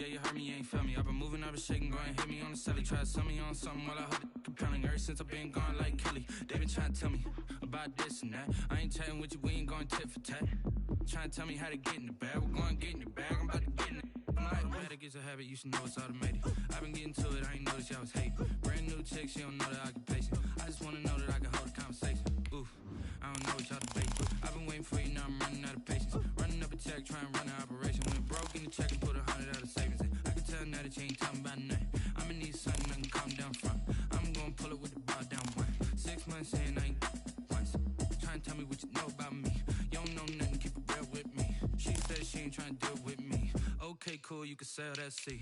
yeah, you heard me, you ain't felt me. I've been moving, I've been shaking, go and hit me on the celly. Try to sell me on something while I hold it compelling. Ever since I've been gone like Kelly, they been trying to tell me about this and that. I ain't chatting with you, we ain't going tit for tat. Trying to tell me how to get in the bag, we're going to get in the bag, I'm about to get in it. I'm like, automatic is a habit, you should know it's automated. I've been getting to it, I ain't noticed y'all was hating. Brand new chick, she don't know the occupation. I just wanna know that I can hold a conversation. Oof, I don't know what y'all debating. I've been waiting for you, now I'm running out of patience. Running up a check, trying to run an operation. Went broke in the check and put 100 out of savings in. I can tell now that you ain't talking about nothing. I'ma need something I can calm down from. I'm gonna pull it with the bar down one. 6 months in, I ain't once. Trying to tell me what you know about me. You don't know nothing, keep it real with me. She said she ain't trying to deal with me. Okay, cool, you can sell that seat.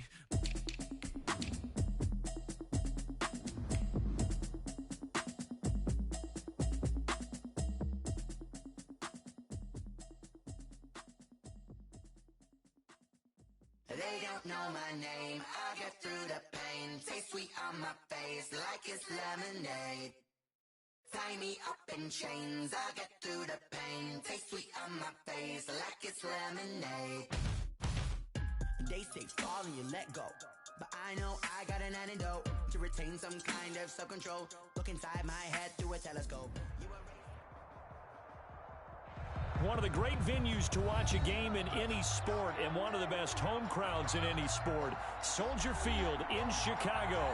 They don't know my name, I get through the pain. Taste sweet on my face like it's lemonade. Tie me up in chains, I get through the pain. Taste sweet on my face like it's lemonade. They say fall and you let go, but I know I got an antidote to retain some kind of self-control. Look inside my head through a telescope. One of the great venues to watch a game in any sport, and one of the best home crowds in any sport, Soldier Field in Chicago.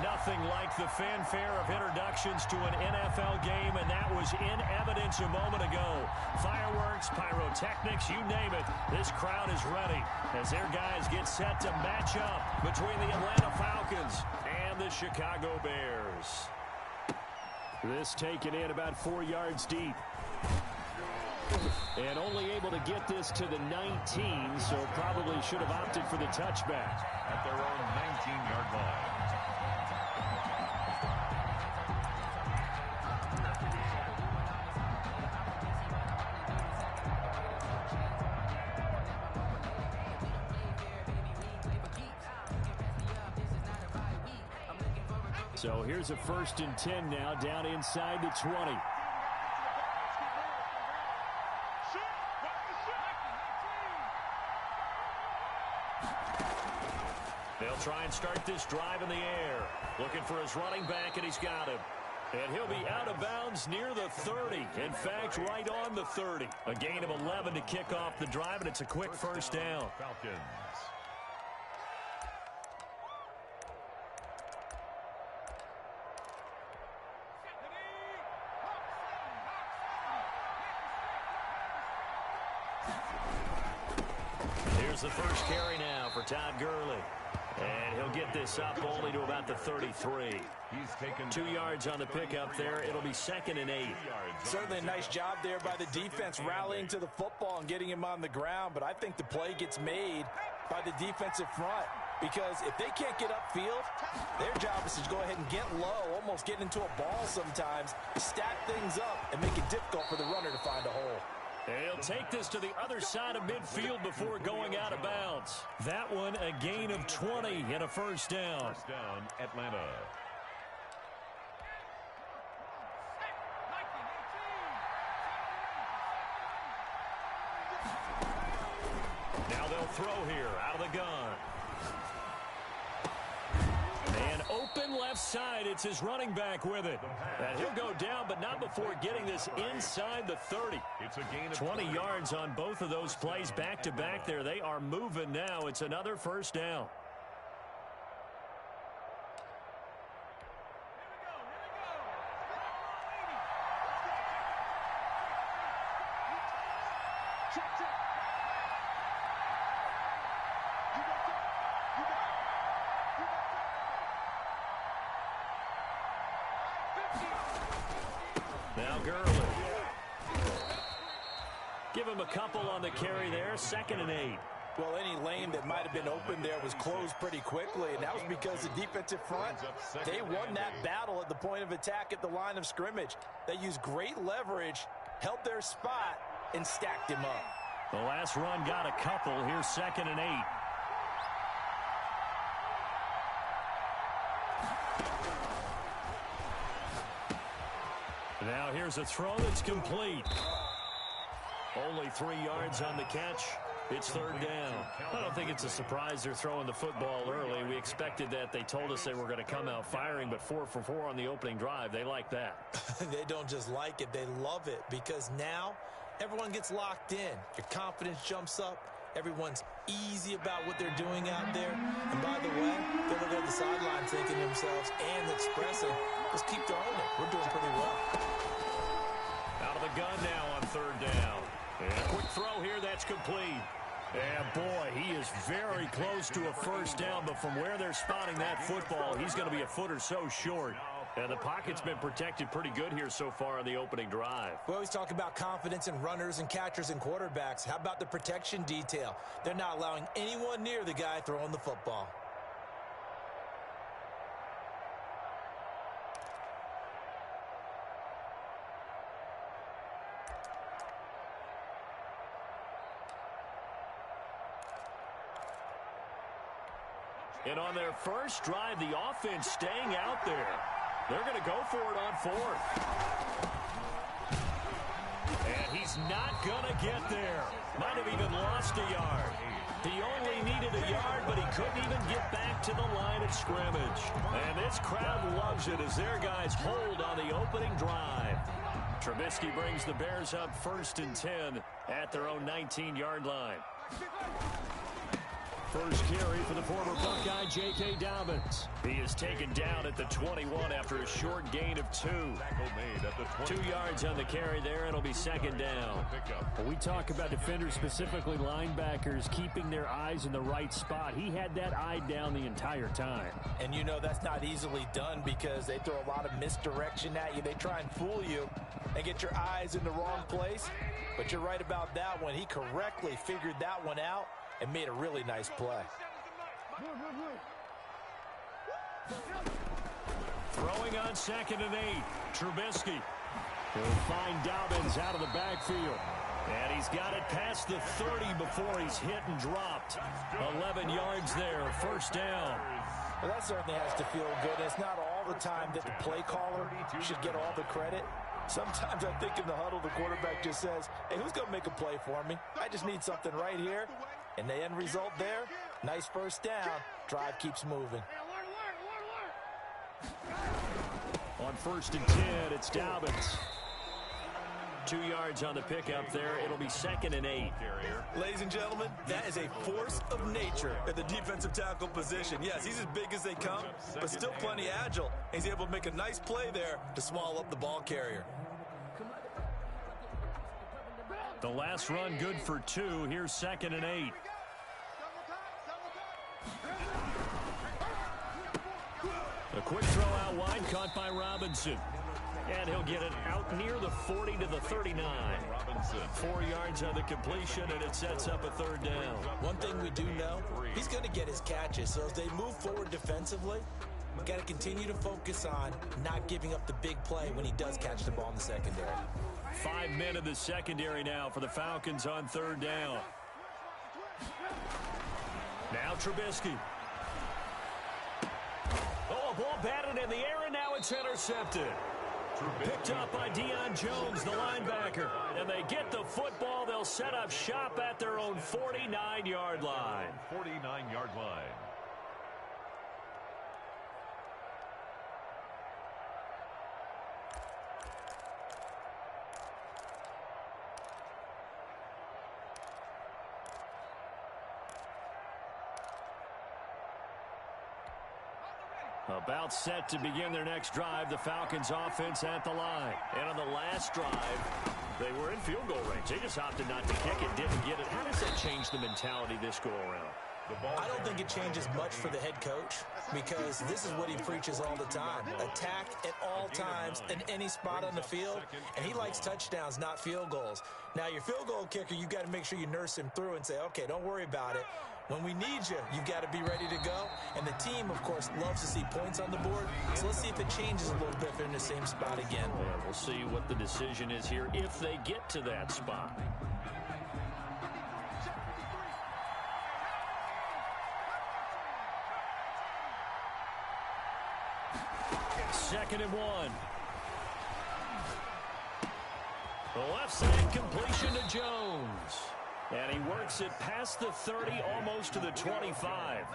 Nothing like the fanfare of introductions to an NFL game, and that was in evidence a moment ago. Fireworks, pyrotechnics, you name it. This crowd is ready as their guys get set to match up between the Atlanta Falcons and the Chicago Bears. This taken in about 4 yards deep. And only able to get this to the 19, so probably should have opted for the touchback. At their own 19-yard line. So here's a 1st and 10 now, down inside the 20. They'll try and start this drive in the air. Looking for his running back, and he's got him. And he'll be out of bounds near the 30. In fact, right on the 30. A gain of 11 to kick off the drive, and it's a quick first down. Falcons. Here's the first carry now for Todd Gurley. And he'll get this up only to about the 33. He's taken 2 yards on the pickup there. It'll be 2nd and 8. Certainly a nice job there by the defense rallying to the football and getting him on the ground. But I think the play gets made by the defensive front. Because if they can't get upfield, their job is to go ahead and get low, almost get into a ball sometimes, stack things up, and make it difficult for the runner to find a hole. And he'll take this to the other side of midfield before going out of bounds. That one a gain of 20 and a first down. First down, Atlanta. Now they'll throw here out of the gun. And open left side. It's his running back with it. And he'll go down, but not before getting this inside the 30. It's a gain of 20 yards on both of those plays back-to-back there. They are moving now. It's another first down. Now Gurley. Give him a couple on the carry there. 2nd and 8. Well, any lane that might have been open there was closed pretty quickly, and that was because the defensive front, they won that battle at the point of attack at the line of scrimmage. They used great leverage, held their spot, and stacked him up. The last run got a couple. Here's 2nd and 8. Now here's a throw that's complete. Only 3 yards on the catch. It's third down. I don't think it's a surprise they're throwing the football early. We expected that. They told us they were going to come out firing, but 4 for 4 on the opening drive. They like that. They don't just like it, they love it, because now everyone gets locked in. Your confidence jumps up. Everyone's easy about what they're doing out there. And by the way, they're looking at the sideline thinking to themselves and expressing, let's keep throwing it. We're doing pretty well. Out of the gun now on third down. And a quick throw here, that's complete. And boy, he is very close to a first down, but from where they're spotting that football, he's going to be a foot or so short. And the pocket's been protected pretty good here so far on the opening drive. We always talk about confidence in runners and catchers and quarterbacks. How about the protection detail? They're not allowing anyone near the guy throwing the football. And on their first drive, the offense staying out there. They're going to go for it on fourth. And he's not going to get there. Might have even lost a yard. He only needed a yard, but he couldn't even get back to the line of scrimmage. And this crowd loves it as their guys hold on the opening drive. Trubisky brings the Bears up 1st and 10 at their own 19-yard line. First carry for the former Buckeye, J.K. Dobbins. He is taken down at the 21 after a short gain of 2. 2 yards on the carry there. It'll be second down. When we talk about defenders, specifically linebackers, keeping their eyes in the right spot. He had that eye down the entire time. And you know that's not easily done because they throw a lot of misdirection at you. They try and fool you and get your eyes in the wrong place. But you're right about that one. He correctly figured that one out and made a really nice play. Throwing on 2nd and 8. Trubisky will find Dobbins out of the backfield. And he's got it past the 30 before he's hit and dropped. 11 yards there, first down. Well, that certainly has to feel good. It's not all the time that the play caller should get all the credit. Sometimes I think in the huddle, the quarterback just says, hey, who's going to make a play for me? I just need something right here. And the end result there, nice first down. Drive keeps moving. On 1st and 10, it's Dobbins. 2 yards on the pickup there. It'll be 2nd and 8. Ladies and gentlemen, that is a force of nature at the defensive tackle position. Yes, he's as big as they come, but still plenty agile. He's able to make a nice play there to swallow up the ball carrier. The last run good for 2. Here's 2nd and 8. A quick throw out wide, caught by Robinson. And he'll get it out near the 40 to the 39. 4 yards on the completion, and it sets up a third down. One thing we do know, he's going to get his catches. So as they move forward defensively, we've got to continue to focus on not giving up the big play when he does catch the ball in the secondary. 5 men in the secondary now for the Falcons on third down. Now Trubisky. Oh, a ball batted in the air, and now it's intercepted. Picked up by Deion Jones, the linebacker. And they get the football. They'll set up shop at their own 49-yard line. 49-yard line. About set to begin their next drive, the Falcons offense at the line. And on the last drive, they were in field goal range. They just opted not to kick it, didn't get it. How does that change the mentality this go around? I don't think it changes much for the head coach because this is what he preaches all the time. Attack at all times in any spot on the field, and he likes touchdowns, not field goals. Now, your field goal kicker, you've got to make sure you nurse him through and say, okay, don't worry about it. When we need you, you've got to be ready to go. And the team, of course, loves to see points on the board. So let's see if it changes a little bit if they're in the same spot again. Yeah, we'll see what the decision is here if they get to that spot. Second and 1. The left side completion to Jones. And he works it past the 30, almost to the 25.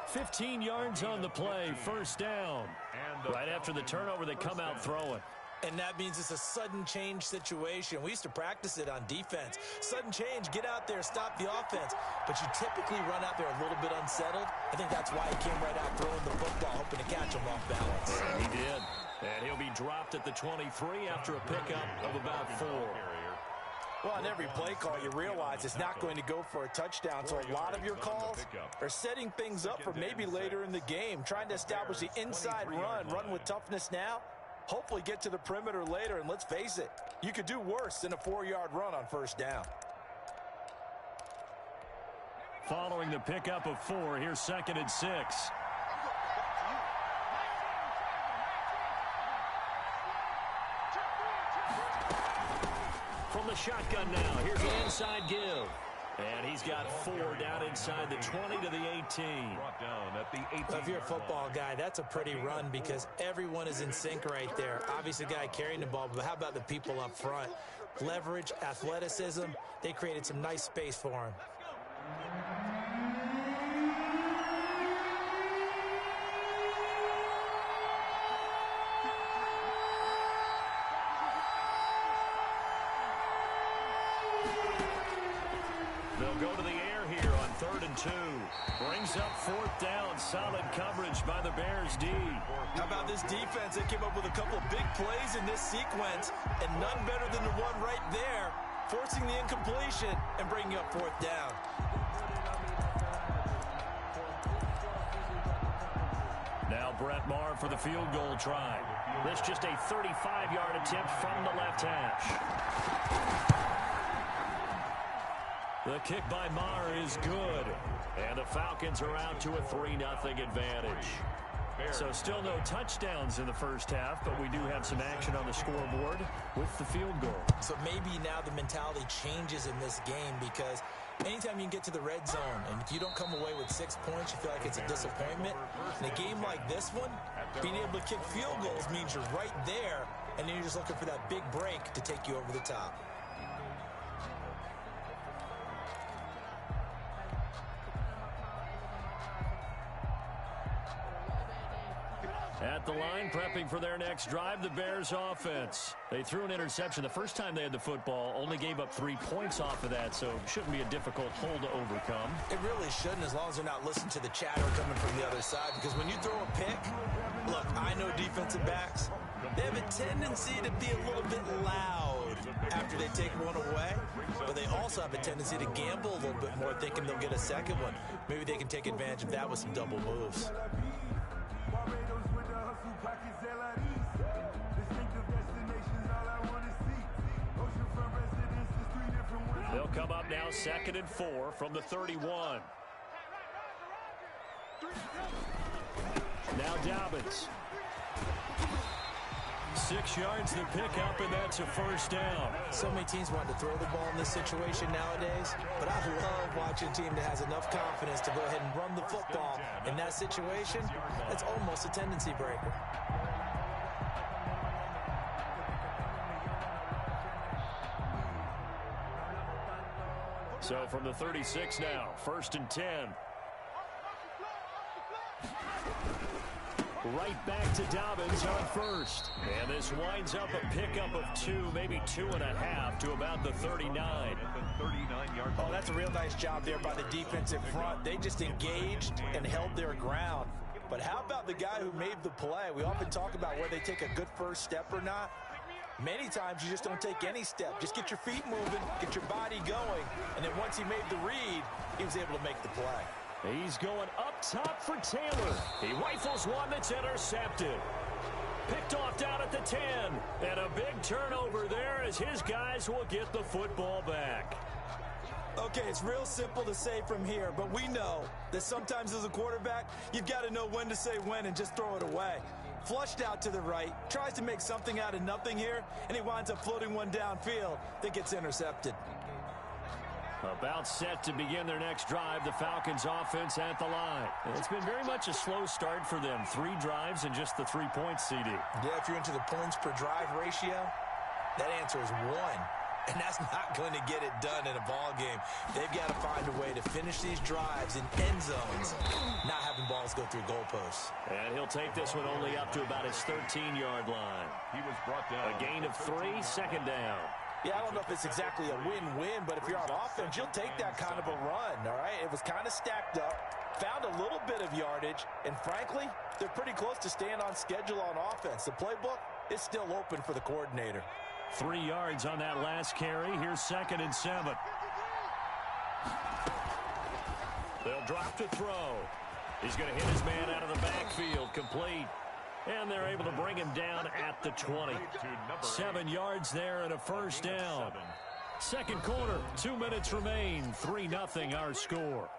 15 yards on the play, first down. Right after the turnover, they come out throwing. And that means it's a sudden change situation. We used to practice it on defense. Sudden change, get out there, stop the offense. But you typically run out there a little bit unsettled. I think that's why he came right out throwing the football, hoping to catch him off balance. And he did. And he'll be dropped at the 23 after a pickup of about 4. Well, on every play call, you realize it's not going to go for a touchdown. So a lot of your calls are setting things up for maybe later in the game, trying to establish the inside run with toughness now. Hopefully get to the perimeter later, and let's face it, you could do worse than a 4-yard run on first down. Following the pickup of 4, here's 2nd and 6. From the shotgun now, here's an inside give. And he's got 4 down inside the 20 to the 18. If you're a football guy, that's a pretty run because everyone is in sync right there. Obviously, the guy carrying the ball, but how about the people up front? Leverage, athleticism, they created some nice space for him. They'll go to the air here on 3rd and 2. Brings up 4th down. Solid coverage by the Bears D. How about this defense? They came up with a couple of big plays in this sequence, and none better than the one right there, forcing the incompletion and bringing up 4th down. Now Brett Maher for the field goal try. This just a 35-yard attempt from the left hash. The kick by Maher is good. And the Falcons are out to a 3-0 advantage. So still no touchdowns in the first half, but we do have some action on the scoreboard with the field goal. So maybe now the mentality changes in this game because anytime you can get to the red zone and if you don't come away with 6 points, you feel like it's a disappointment. In a game like this one, being able to kick field goals means you're right there, and then you're just looking for that big break to take you over the top. At the line, prepping for their next drive, the Bears offense. They threw an interception the first time they had the football, only gave up 3 points off of that, so shouldn't be a difficult hole to overcome. It really shouldn't, as long as they're not listening to the chatter coming from the other side, because when you throw a pick, look, I know defensive backs, they have a tendency to be a little bit loud after they take one away, but they also have a tendency to gamble a little bit more, thinking they'll get a second one. Maybe they can take advantage of that with some double moves. They'll come up now 2nd and 4 from the 31. Now Dobbins. 6 yards to pick up, and that's a first down. So many teams want to throw the ball in this situation nowadays, but I love watching a team that has enough confidence to go ahead and run the football. In that situation, that's almost a tendency breaker. So from the 36 now, 1st and 10. Right back to Dobbins on first. And this winds up a pickup of 2, maybe 2.5 to about the 39. Oh, that's a real nice job there by the defensive front. They just engaged and held their ground. But how about the guy who made the play? We often talk about whether they take a good first step or not. Many times you just don't take any step. Just get your feet moving, get your body going, and then once he made the read, he was able to make the play. He's going up top for Taylor. He rifles one that's intercepted. Picked off down at the 10. And a big turnover there as his guys will get the football back. Okay, it's real simple to say from here, but we know that sometimes as a quarterback, you've got to know when to say when and just throw it away. Flushed out to the right, tries to make something out of nothing here, and he winds up floating one downfield that gets intercepted. About set to begin their next drive, the Falcons offense at the line. It's been very much a slow start for them. 3 drives and just the 3 points, CD. Yeah, if you're into the points per drive ratio, that answer is 1. and that's not going to get it done in a ball game. They've got to find a way to finish these drives in end zones, not having balls go through goalposts. And he'll take this one only up to about his 13-yard line. He was brought down. A gain of 3, second down. Yeah, I don't know if it's exactly a win-win, but if you're on offense, you'll take that kind of a run, all right? It was kind of stacked up, found a little bit of yardage, and frankly, they're pretty close to staying on schedule on offense. The playbook is still open for the coordinator. 3 yards on that last carry. Here's 2nd and 7. They'll drop to throw. He's going to hit his man out of the backfield, complete. And they're able to bring him down at the 20. 7 yards there and a first down. Second quarter, 2 minutes remain. 3-0 our score.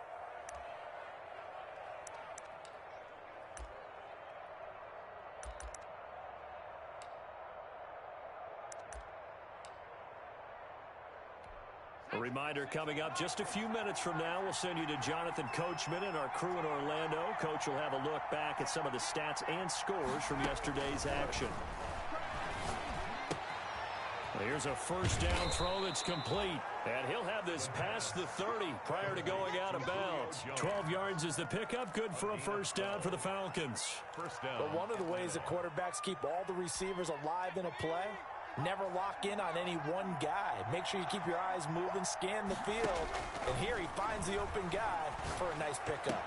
A reminder coming up just a few minutes from now, we'll send you to Jonathan Coachman and our crew in Orlando. Coach will have a look back at some of the stats and scores from yesterday's action. Here's a first down throw that's complete. And he'll have this past the 30 prior to going out of bounds. 12 yards is the pickup. Good for a first down for the Falcons. First down. But one of the ways that quarterbacks keep all the receivers alive in a play, never lock in on any one guy. Make sure you keep your eyes moving, scan the field. And here he finds the open guy for a nice pickup.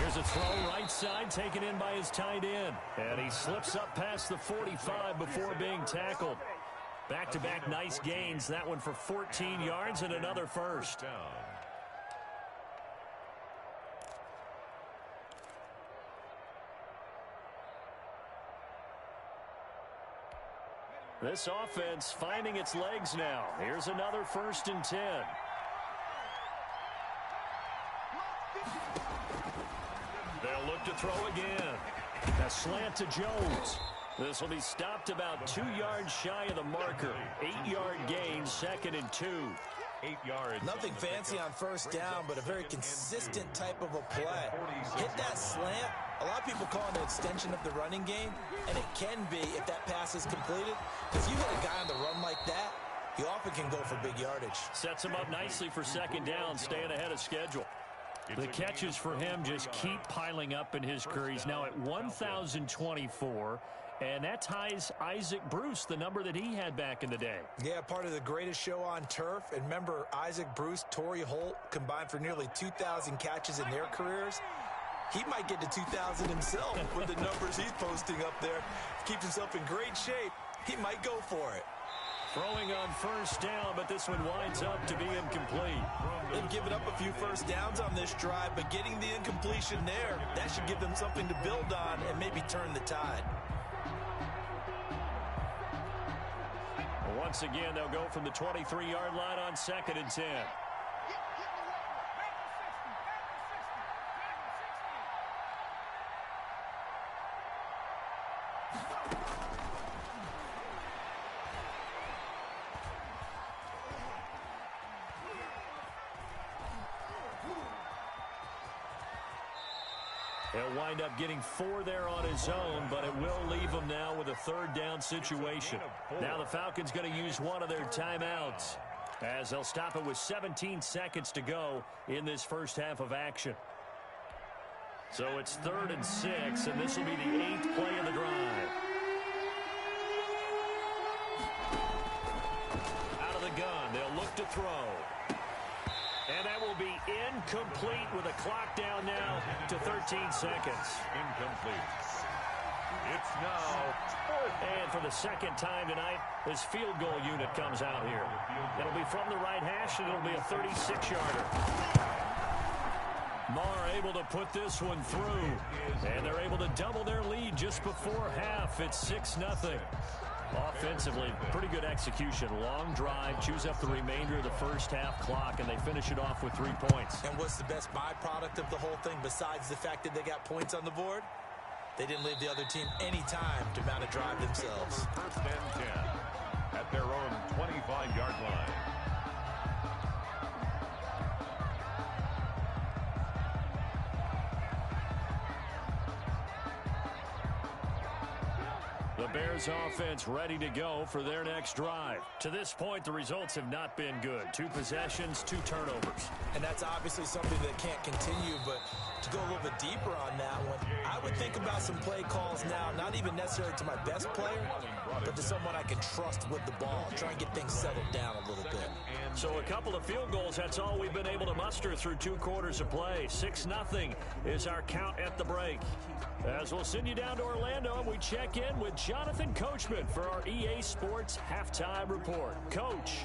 Here's a throw right side taken in by his tight end. And he slips up past the 45 before being tackled. Back-to-back nice gains. That one for 14 yards and another first. This offense finding its legs now. Here's another 1st and 10. They'll look to throw again. A slant to Jones. This will be stopped about 2 yards shy of the marker. 8-yard gain, 2nd and 2. 8 yards. Nothing fancy on first down, but a very consistent type of a play. Hit that slant. A lot of people call it an extension of the running game, and it can be if that pass is completed. Because you hit a guy on the run like that, he often can go for big yardage. Sets him up nicely for 2nd down, staying ahead of schedule. The catches for him just keep piling up in his career. He's now at 1,024. And that ties Isaac Bruce, the number that he had back in the day. Yeah, part of the greatest show on turf. And remember, Isaac Bruce, Torrey Holt combined for nearly 2,000 catches in their careers. He might get to 2,000 himself with the numbers he's posting up there. Keeps himself in great shape. He might go for it. Throwing on first down, but this one winds up to be incomplete. They've given up a few first downs on this drive, but getting the incompletion there, that should give them something to build on and maybe turn the tide. Once again, they'll go from the 23-yard line on 2nd and 10. He'll wind up getting 4 there on his own, but it will leave him now with a 3rd down situation. Now the Falcons going to use one of their timeouts as they'll stop it with 17 seconds to go in this first half of action. So it's 3rd and 6, and this will be the 8th play of the drive. Out of the gun, they'll look to throw. And that will be incomplete with a clock down now to 13 seconds. Incomplete. It's now 4th. And for the 2nd time tonight, this field goal unit comes out here. It'll be from the right hash, and it'll be a 36-yarder. Marr able to put this one through. And they're able to double their lead just before half. It's 6-0. Offensively, pretty good execution. Long drive, chews up the remainder of the first half clock, and they finish it off with 3 points. And what's the best byproduct of the whole thing besides the fact that they got points on the board? They didn't leave the other team any time to mount a drive themselves. 1st and 10 at their own 25-yard line. The the Bears offense ready to go for their next drive. To this point, the results have not been good. 2 possessions, 2 turnovers. And that's obviously something that can't continue, but to go a little bit deeper on that one, I would think about some play calls now, not even necessarily to my best player, but to someone I can trust with the ball. Try and get things settled down a little bit. So a couple of field goals, that's all we've been able to muster through 2 quarters of play. 6-0 is our count at the break. As we'll send you down to Orlando, and we check in with Jonathan Coachman for our EA Sports Halftime Report. Coach.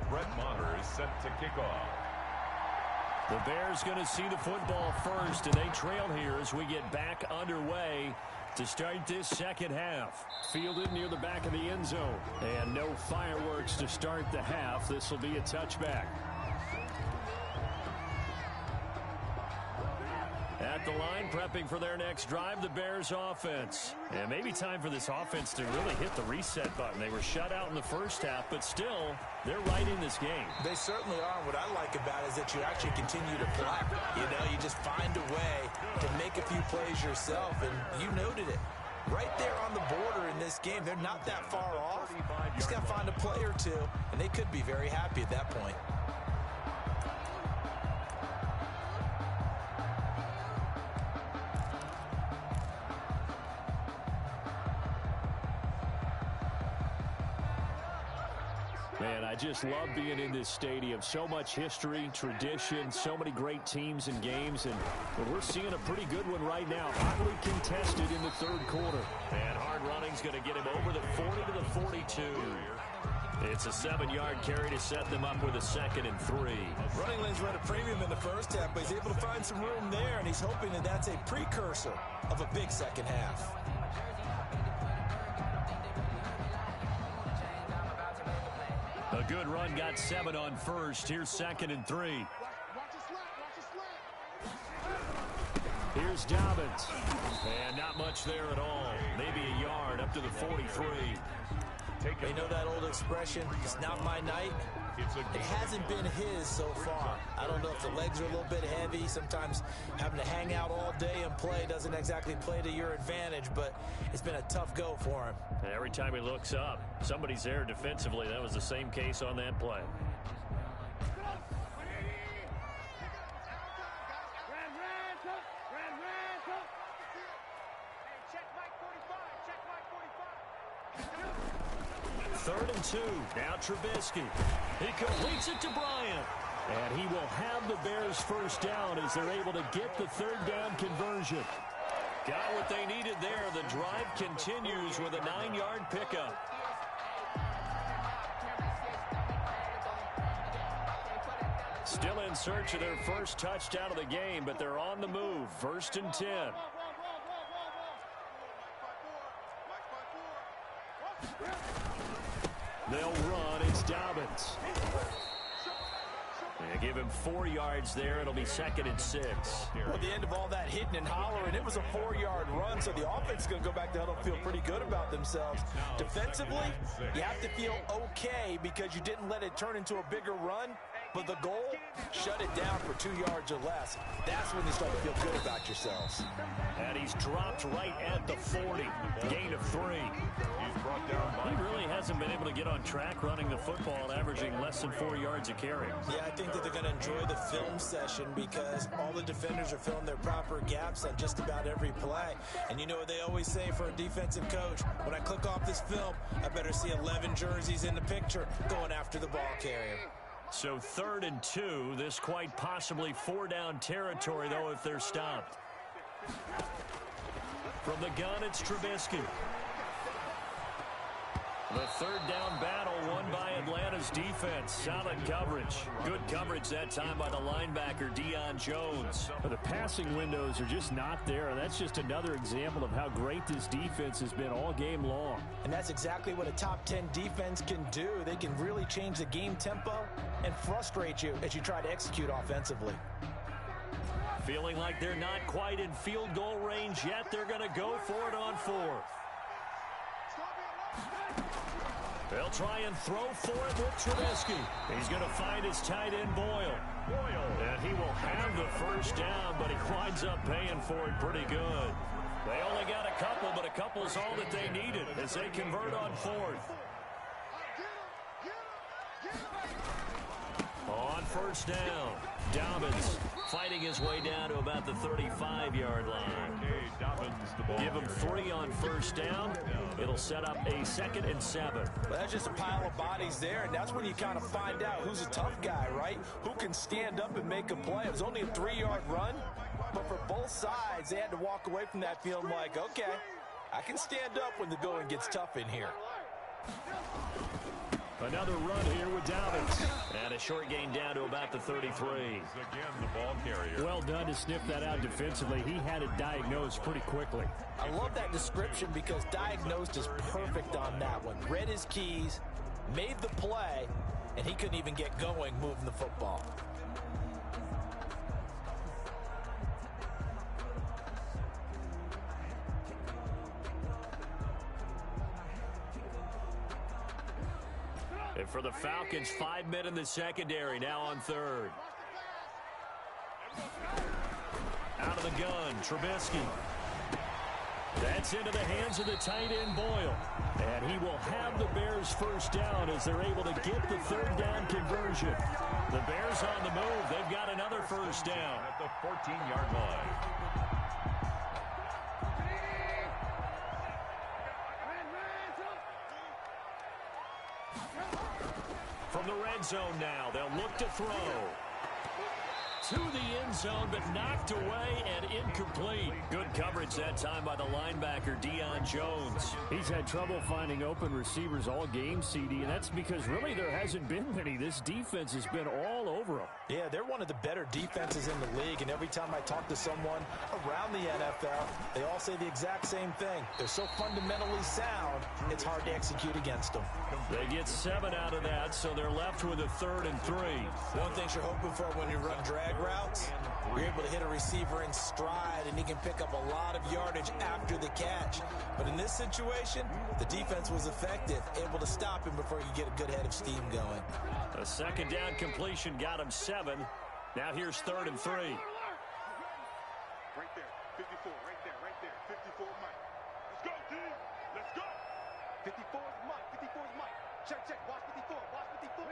Brett Maher is set to kick off. The Bears going to see the football first, and they trail here as we get back underway to start this second half. Fielded near the back of the end zone. And no fireworks to start the half. This will be a touchback. At the line, prepping for their next drive, the Bears offense. And maybe time for this offense to really hit the reset button. They were shut out in the first half, but still, they're right in this game. They certainly are. What I like about it is that you actually continue to play. You know, you just find a way to make a few plays yourself, and you noted it. Right there on the border in this game, they're not that far off. You just got to find a play or two, and they could be very happy at that point. Man, I just love being in this stadium. So much history, tradition, so many great teams and games, and we're seeing a pretty good one right now. Hotly contested in the third quarter. And hard running's going to get him over the 40 to the 42. It's a 7-yard carry to set them up with a 2nd and 3. Running lanes were at a premium in the first half, but he's able to find some room there, and he's hoping that that's a precursor of a big second half. A good run, got 7 on first. Here's 2nd and 3. Here's Dobbins. And not much there at all. Maybe a yard up to the 43. They know that old expression, it's not my night. It hasn't been his so far. I don't know if the legs are a little bit heavy. Sometimes having to hang out all day and play doesn't exactly play to your advantage, but it's been a tough go for him. Every time he looks up, somebody's there defensively. That was the same case on that play. Third and 2. Now Trubisky. He completes it to Bryant. And he will have the Bears first down as they're able to get the third down conversion. Got what they needed there. The drive continues with a 9-yard pickup. Still in search of their first touchdown of the game, but they're on the move. 1st and 10. They'll run. It's Dobbins. They give him 4 yards there. It'll be 2nd and 6. Well, at the end of all that hitting and hollering, it was a 4-yard run, so the offense is going to go back to huddle and feel pretty good about themselves. Defensively, you have to feel okay because you didn't let it turn into a bigger run. But the goal, shut it down for 2 yards or less. That's when you start to feel good about yourselves. And he's dropped right at the 40. Gain of 3. He's brought down by... He really hasn't been able to get on track running the football, averaging less than 4 yards a carry. Yeah, I think that they're going to enjoy the film session because all the defenders are filling their proper gaps on just about every play. And you know what they always say for a defensive coach? When I click off this film, I better see 11 jerseys in the picture going after the ball carrier. So 3rd and 2. This quite possibly 4-down territory, though, if they're stopped. From the gun, it's Trubisky. The 3rd down battle won by Atlanta's defense. Solid coverage. Good coverage that time by the linebacker, Deion Jones. But the passing windows are just not there. That's just another example of how great this defense has been all game long. And that's exactly what a top 10 defense can do. They can really change the game tempo and frustrate you as you try to execute offensively. Feeling like they're not quite in field goal range yet. They're going to go for it on 4th. They'll try and throw for it with Trubisky. He's going to find his tight end, Boyle. And he will have the first down, but he winds up paying for it pretty good. They only got a couple, but a couple's all that they needed as they convert on fourth. On first down, Dobbins fighting his way down to about the 35-yard line. Give him 3 on first down. It'll set up a 2nd and 7. Well, that's just a pile of bodies there, and that's when you kind of find out who's a tough guy, right? Who can stand up and make a play. It was only a 3-yard run, but for both sides, they had to walk away from that feeling like, okay, I can stand up when the going gets tough in here. Another run here with Dobbins. And a short gain down to about the 33. Again, the ball carrier. Well done to sniff that out defensively. He had it diagnosed pretty quickly. I love that description because diagnosed is perfect on that one. Read his keys, made the play, and he couldn't even get going moving the football. And for the Falcons, 5 men in the secondary, now on third. Out of the gun, Trubisky. That's into the hands of the tight end, Boyle. And he will have the Bears first down as they're able to get the third down conversion. The Bears on the move. They've got another first down. At the 14-yard line. From the red zone now, they'll look to throw. To the end zone, but knocked away and incomplete. Good coverage that time by the linebacker, Deion Jones. He's had trouble finding open receivers all game, CD, and that's because really there hasn't been many. This defense has been all over them. Yeah, they're one of the better defenses in the league, and every time I talk to someone around the NFL, they all say the exact same thing. They're so fundamentally sound, it's hard to execute against them. They get 7 out of that, so they're left with a 3rd and 3. One thing you're hoping for when you run drag routes, you're able to hit a receiver in stride, and he can pick up a lot of yardage after the catch. But in this situation, the defense was effective, able to stop him before he could get a good head of steam going. A 2nd down completion got him 7. Now here's 3rd and 3. Right there, 54, right there, 54 Mike. Let's go, team, let's go. 54 is Mike, 54 is Mike. Check, watch 54, watch 54.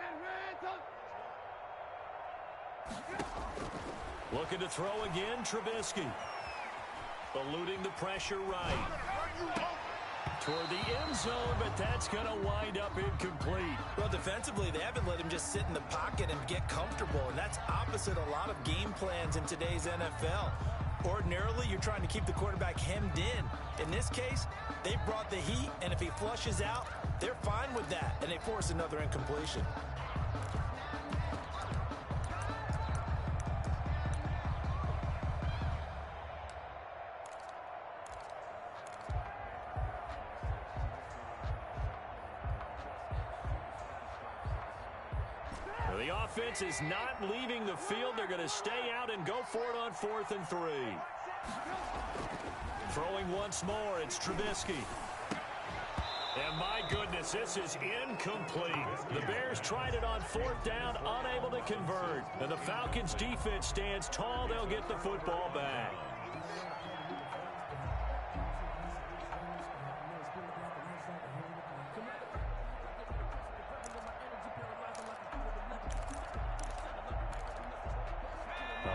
Looking to throw again, Trubisky. Eluding the pressure right. Toward the end zone, but that's going to wind up incomplete. Well, defensively, they haven't let him just sit in the pocket and get comfortable, and that's opposite a lot of game plans in today's NFL. Ordinarily, you're trying to keep the quarterback hemmed in. In this case, they brought the heat, and if he flushes out, they're fine with that, and they force another incompletion. The offense is not leaving the field. They're going to stay out and go for it on 4th and 3. Throwing once more, it's Trubisky. And my goodness, this is incomplete. The Bears tried it on 4th down, unable to convert. And the Falcons' defense stands tall. They'll get the football back.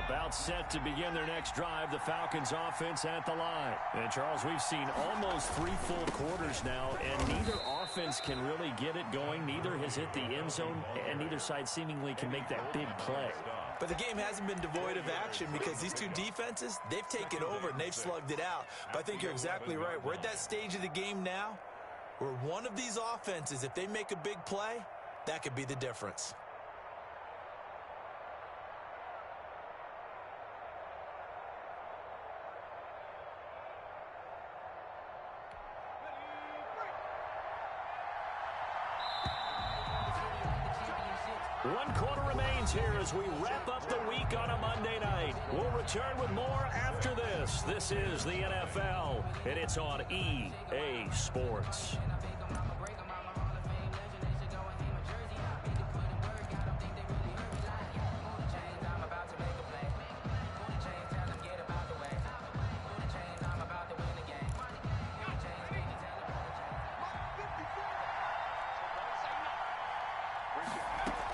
About set to begin their next drive, the Falcons offense at the line. And Charles, we've seen almost 3 full quarters now, and neither offense can really get it going. Neither has hit the end zone, and neither side seemingly can make that big play. But the game hasn't been devoid of action because these two defenses, they've taken over and they've slugged it out. But I think you're exactly right. We're at that stage of the game now where one of these offenses, if they make a big play, that could be the difference. One quarter remains here as we wrap up the week on a Monday night. We'll return with more after this. This is the NFL, and it's on EA Sports.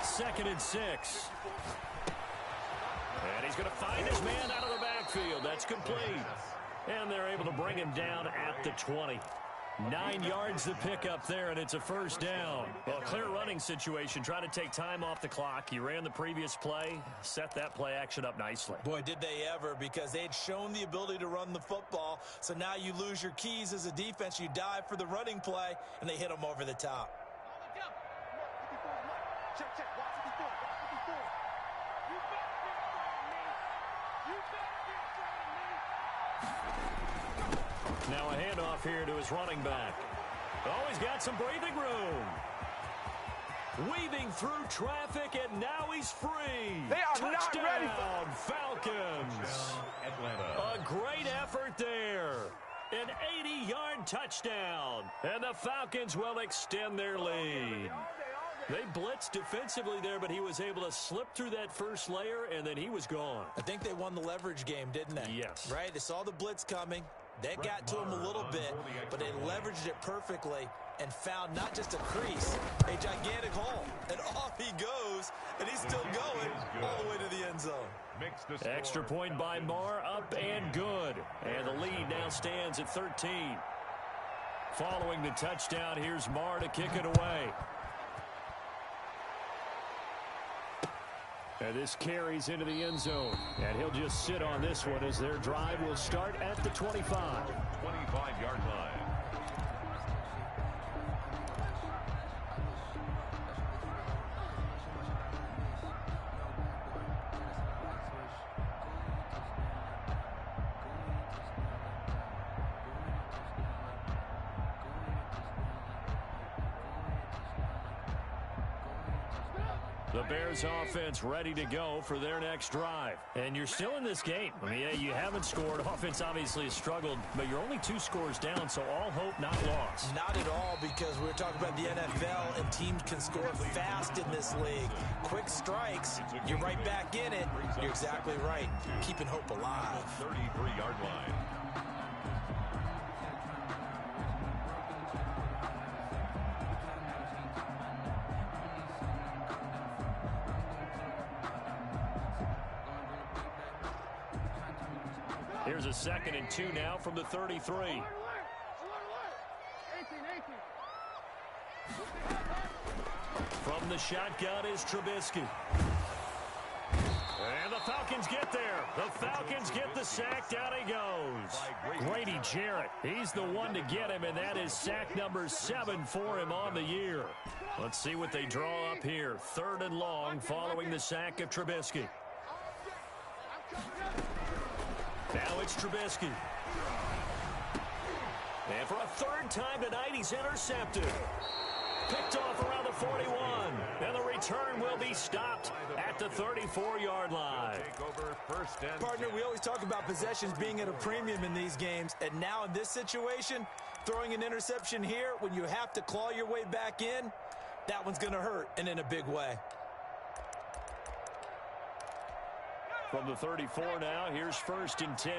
2nd and 6. And he's going to find his man out of the backfield. That's complete. And they're able to bring him down at the 20. 9 yards to pick up there, and it's a first down. Well, a clear running situation, trying to take time off the clock. He ran the previous play, set that play action up nicely. Boy, did they ever, because they had shown the ability to run the football. So now you lose your keys as a defense. You dive for the running play, and they hit him over the top. Check, check. Watch 54. Watch 54. You better be afraid of me. You better be afraid of me. Now a handoff here to his running back. Oh, he's got some breathing room. Weaving through traffic, and now he's free. They are Touchdown, not ready for Falcons. Atlanta. A great effort there. An 80-yard touchdown. And the Falcons will extend their lead. They blitzed defensively there, but he was able to slip through that first layer, and then he was gone. I think they won the leverage game, didn't they? Yes. Right? They saw the blitz coming. That got to him a little bit, but they leveraged it perfectly and found not just a crease, a gigantic hole. And off he goes, and he's still going all the way to the end zone. Extra point by Marr, up and good. And the lead now stands at 13. Following the touchdown, here's Marr to kick it away. And this carries into the end zone. And he'll just sit on this one as their drive will start at the 25. 25-yard line. The Bears offense ready to go for their next drive. And you're still in this game. I mean, yeah, you haven't scored. Offense obviously has struggled, but you're only 2 scores down, so all hope not lost. Not at all, because we're talking about the NFL, and teams can score fast in this league. Quick strikes, you're right back in it. You're exactly right. Keeping hope alive. 33-yard line. Here's a 2nd and 2 now from the 33. From the shotgun is Trubisky. And the Falcons get there. The Falcons get the sack. Down he goes. Grady Jarrett. He's the one to get him, and that is sack number 7 for him on the year. Let's see what they draw up here. 3rd and long following the sack of Trubisky. Now it's Trubisky. And for a 3rd time tonight, he's intercepted. Picked off around the 41. And the return will be stopped at the 34-yard line. Partner, we always talk about possessions being at a premium in these games. And now in this situation, throwing an interception here when you have to claw your way back in, that one's going to hurt, and in a big way. From the 34 now, here's 1st and 10.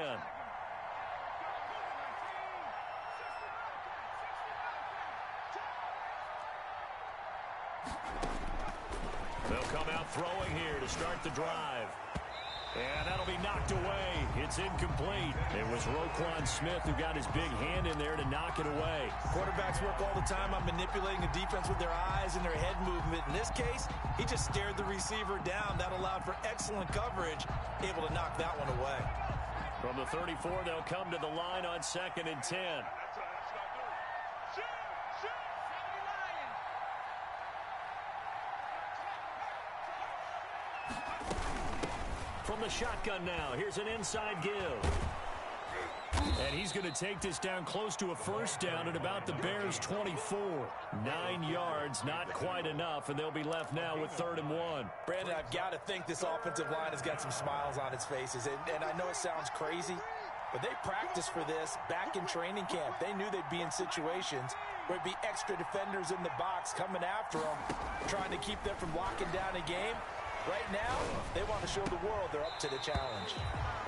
They'll come out throwing here to start the drive. And that'll be knocked away. It's incomplete. It was Roquan Smith who got his big hand in there to knock it away. Quarterbacks work all the time on manipulating the defense with their eyes and their head movement. In this case, he just stared the receiver down. That allowed for excellent coverage, able to knock that one away. From the 34, they'll come to the line on 2nd and 10. From the shotgun now, here's an inside give. And he's going to take this down close to a 1st down at about the Bears' 24. 9 yards, not quite enough, and they'll be left now with 3rd and 1. Brandon, I've got to think this offensive line has got some smiles on its faces. And I know it sounds crazy, but they practiced for this back in training camp. They knew they'd be in situations where it'd be extra defenders in the box coming after them, trying to keep them from locking down a game. Right now, they want to show the world they're up to the challenge.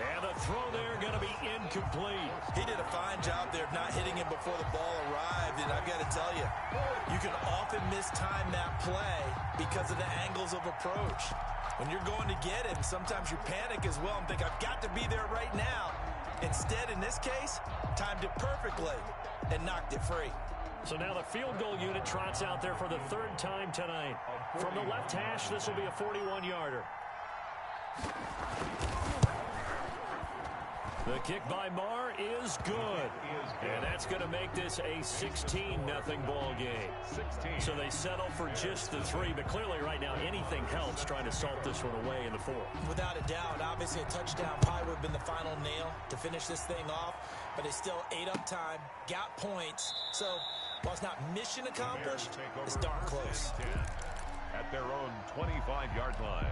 And the throw there going to be incomplete. He did a fine job there of not hitting him before the ball arrived, and I've got to tell you, you can often mistime that play because of the angles of approach. When you're going to get him, sometimes you panic as well and think, I've got to be there right now. Instead, in this case, timed it perfectly and knocked it free. So now the field goal unit trots out there for the third time tonight. From the left hash, this will be a 41-yarder. The kick by Marr is good. And that's going to make this a 16-0 ball game. So they settle for just the 3, but clearly right now anything helps trying to salt this one away in the 4th. Without a doubt, obviously a touchdown probably would have been the final nail to finish this thing off, but it's still ate up time, got points. So while it's not mission accomplished, it's darn close. At their own 25-yard line.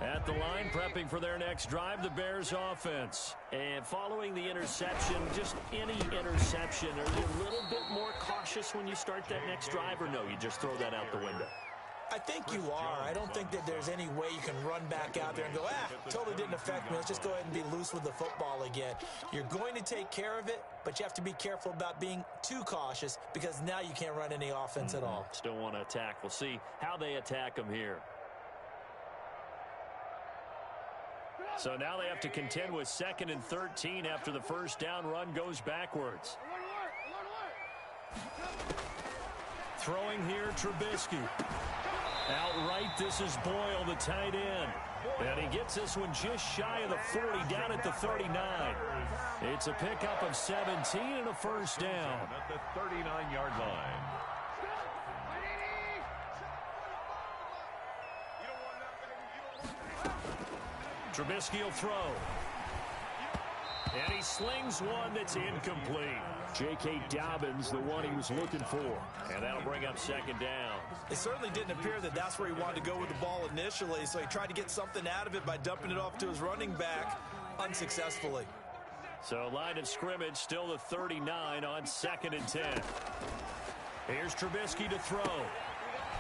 At the line, prepping for their next drive, the Bears offense. And following the interception, just any interception, are you a little bit more cautious when you start that next drive, or no, you just throw that out the window? I think you are. I don't think that there's any way you can run back out there and go, totally didn't affect me. Let's just go ahead and be loose with the football again. You're going to take care of it, but you have to be careful about being too cautious because now you can't run any offense at all. Still want to attack. We'll see how they attack them here. So now they have to contend with 2nd and 13 after the first down run goes backwards. Throwing here, Trubisky. Outright, this is Boyle, the tight end. And he gets this one just shy of the 40, down at the 39. It's a pickup of 17 and a first down. At the 39-yard line. Trubisky will throw. And he slings one that's incomplete. J.K. Dobbins, the one he was looking for. And that'll bring up 2nd down. It certainly didn't appear that that's where he wanted to go with the ball initially, so he tried to get something out of it by dumping it off to his running back unsuccessfully. So line of scrimmage still the 39 on 2nd and 10. Here's Trubisky to throw.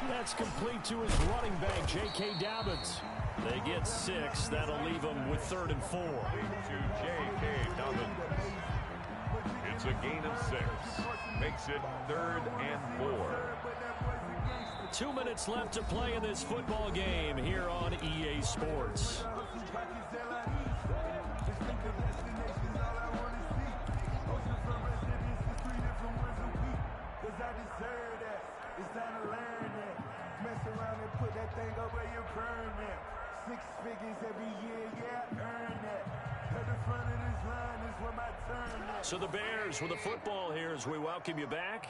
That's complete to his running back, J.K. Dobbins. They get 6. That'll leave them with 3rd and 4. To J.K. Dobbins. It's a gain of 6. Makes it 3rd and 4. 2 minutes left to play in this football game here on EA Sports. So the Bears with the football here as we welcome you back.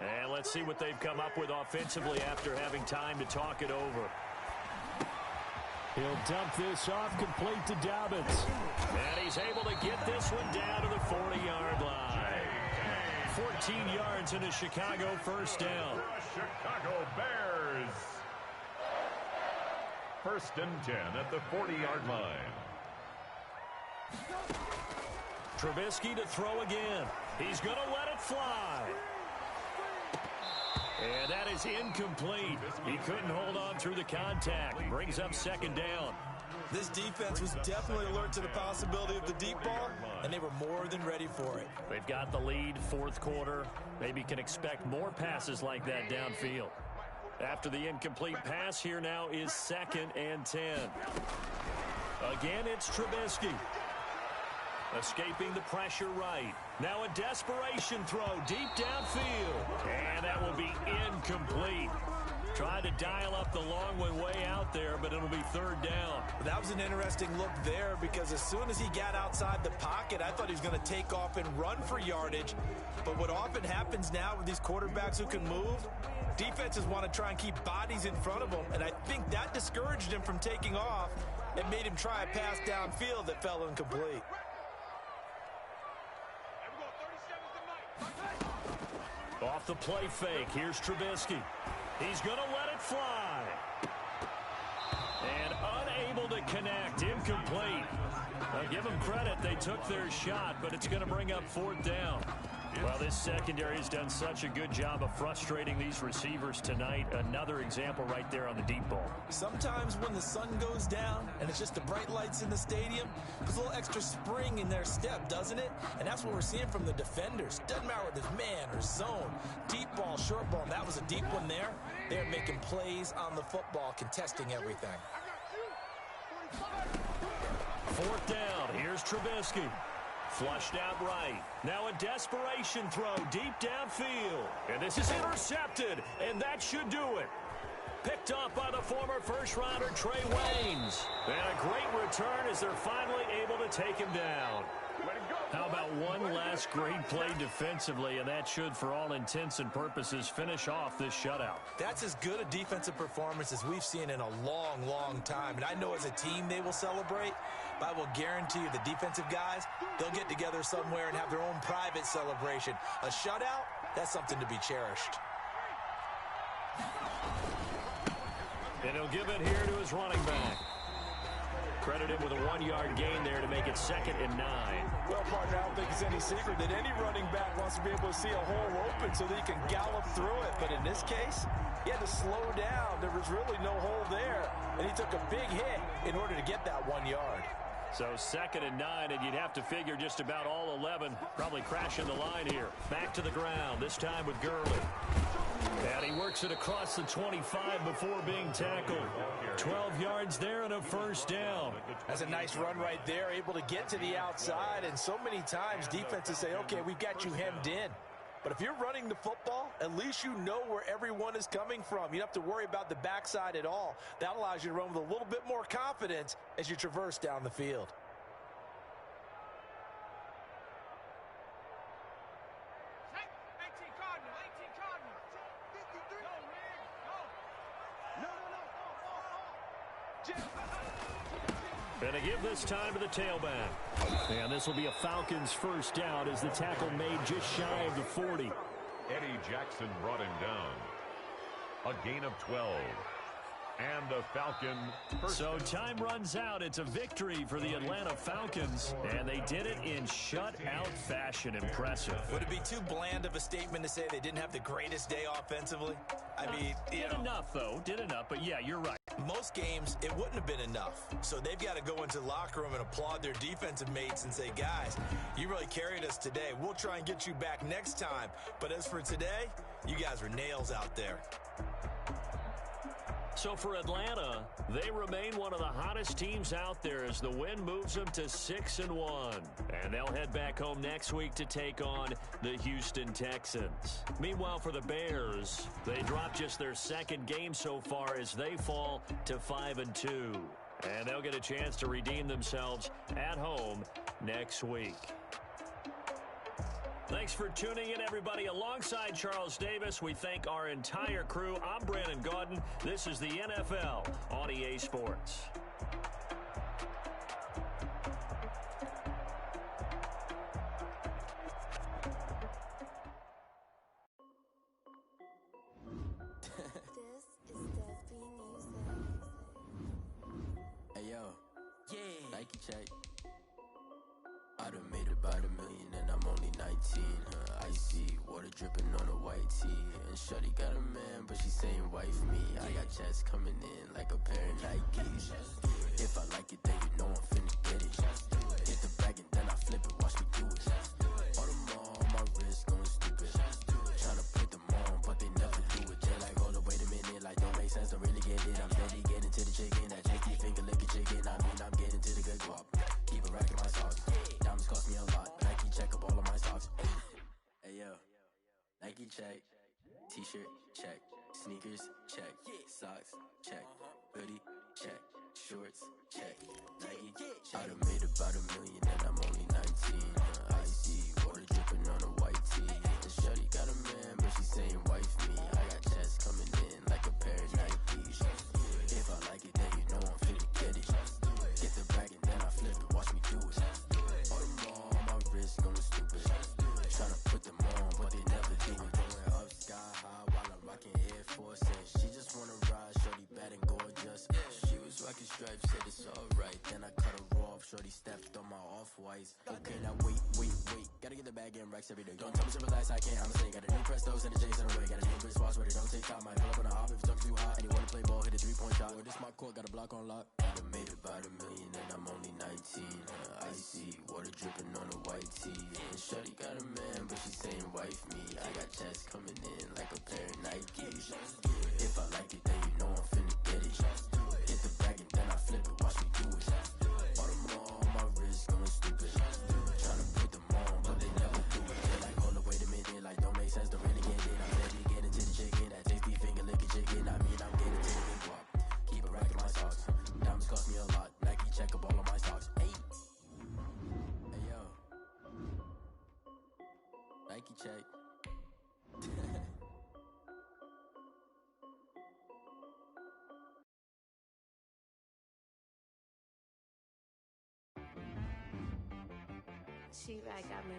And let's see what they've come up with offensively after having time to talk it over. He'll dump this off complete to Dobbins. And he's able to get this one down to the 40-yard line. 14 yards in a Chicago first down. Chicago Bears. 1st and 10 at the 40-yard line. Trubisky to throw again. He's going to let it fly. And that is incomplete. He couldn't hold on through the contact. Brings up 2nd down. This defense was definitely alert to the possibility of the deep ball, and they were more than ready for it. They've got the lead, 4th quarter. Maybe can expect more passes like that downfield. After the incomplete pass, here now is 2nd and 10. Again, it's Trubisky. Escaping the pressure right. Now a desperation throw deep downfield. And that will be incomplete. Tried to dial up the long one way out there, but it'll be 3rd down. That was an interesting look there because as soon as he got outside the pocket, I thought he was going to take off and run for yardage. But what often happens now with these quarterbacks who can move, defenses want to try and keep bodies in front of them, and I think that discouraged him from taking off and made him try a pass downfield that fell incomplete. Off the play fake, here's Trubisky. He's going to let it fly. And unable to connect. Incomplete. Give them credit. They took their shot, but it's going to bring up 4th down. Well, this secondary has done such a good job of frustrating these receivers tonight. Another example right there on the deep ball. Sometimes when the sun goes down and it's just the bright lights in the stadium, there's a little extra spring in their step, doesn't it? And that's what we're seeing from the defenders. Doesn't matter whether it's man or zone, deep ball, short ball. And that was a deep one there. They're making plays on the football, contesting everything. 4th down. Here's Trubisky. Flushed out right. Now a desperation throw deep downfield. And this is intercepted, and that should do it. Picked up by the former first-rounder Trey Waynes. And a great return as they're finally able to take him down. How about one last great play defensively, and that should, for all intents and purposes, finish off this shutout. That's as good a defensive performance as we've seen in a long, long time. And I know as a team they will celebrate, but I will guarantee you the defensive guys, they'll get together somewhere and have their own private celebration. A shutout, that's something to be cherished. And he'll give it here to his running back. Credited with a 1-yard gain there to make it 2nd and 9. Well, partner, I don't think it's any secret that any running back wants to be able to see a hole open so that he can gallop through it. But in this case, he had to slow down. There was really no hole there. And he took a big hit in order to get that 1 yard. So 2nd and 9, and you'd have to figure just about all 11 probably crashing the line here. Back to the ground, this time with Gurley. And he works it across the 25 before being tackled. 12 yards there and a 1st down. That's a nice run right there, able to get to the outside. And so many times defenses say, okay, we've got you hemmed in. But if you're running the football, at least you know where everyone is coming from. You don't have to worry about the backside at all. That allows you to run with a little bit more confidence as you traverse down the field. And they give this time to the tailback. And this will be a Falcons 1st down as the tackle made just shy of the 40. Eddie Jackson brought him down. A gain of 12. And the Falcon first. So time runs out. It's a victory for the Atlanta Falcons. And they did it in shutout fashion. Impressive. Would it be too bland of a statement to say they didn't have the greatest day offensively? I mean, did enough, though. Did enough. But, yeah, you're right. Most games, it wouldn't have been enough. So they've got to go into the locker room and applaud their defensive mates and say, guys, you really carried us today. We'll try and get you back next time. But as for today, you guys were nails out there. So for Atlanta, they remain one of the hottest teams out there as the win moves them to 6-1. And they'll head back home next week to take on the Houston Texans. Meanwhile, for the Bears, they dropped just their 2nd game so far as they fall to 5-2. And they'll get a chance to redeem themselves at home next week. Thanks for tuning in, everybody. Alongside Charles Davis, we thank our entire crew. I'm Brandon Gaudin. This is the NFL on EA Sports. Hey, yo. Yeah. Nike check. I done made about $1 million and I'm only 19. Icy water dripping on a white tee. And shorty got a man, but she saying wife me. I got checks coming in like a pair of Nikes. If I like it, then you know I'm finna get it. Hit the bag and then I flip it, watch me do it. All on my wrist, going stupid. Tryna put them on, but they never do it. They're like, hold up, wait a minute, like don't make sense, don't really get it. I'm steady getting to the chicken, that janky finger licking chicken. I mean, I'm getting to the good guap. Keep a rack in my sauce. Diamonds cost me a lot, but Nike check up all of my stocks. Hey yo, Nike check, t-shirt check, sneakers check, socks check, hoodie check, shorts check, Nike check. I done made about $1 million and I'm only 19. Icy water dripping on a white tee. The shorty got a man, but she saying wife me. I got checks coming in like a pair of Nikes. If I like it, then you know I'm finna get it. Get the bag and then I flip it, watch me do it. All on my wrist, going stupid. Tryna put them on, but they never do it. Going up sky high while I'm rocking Air Force. And she just wanna ride, shorty bad and gorgeous. She was rocking whites. Okay, now wait. Gotta get the bag and racks every day. Don't tell me to relax, I can't, I'm saying. Got a new Prestos and a J's in the way. Got a new Chris Fox ready, don't take time. Might pull up on a hop if it's too hot. And you wanna play ball, hit a 3-point shot. Or this my court, got a block on lock. I done made about $1 million and I'm only 19. Icy, water dripping on a white tee. And shorty got a man, but she saying wife me. I got checks coming in like a pair of Nikes. If I like it, then you know I'm finna get it. Hit the bag and then I flip it, watch me do it. Bought them all on my wrist, going stupid. Tryna put them on, but they never do it. They're like, hold up, wait a minute, like don't make sense, don't really get it. I'm ready to get into the chicken, that tasty finger licking chicken. I mean, I'm getting to the big guap. Keep a rack in my socks. Diamonds cost me a lot. Nike check up all of my stocks. Hey yo, Nike check. She right got me.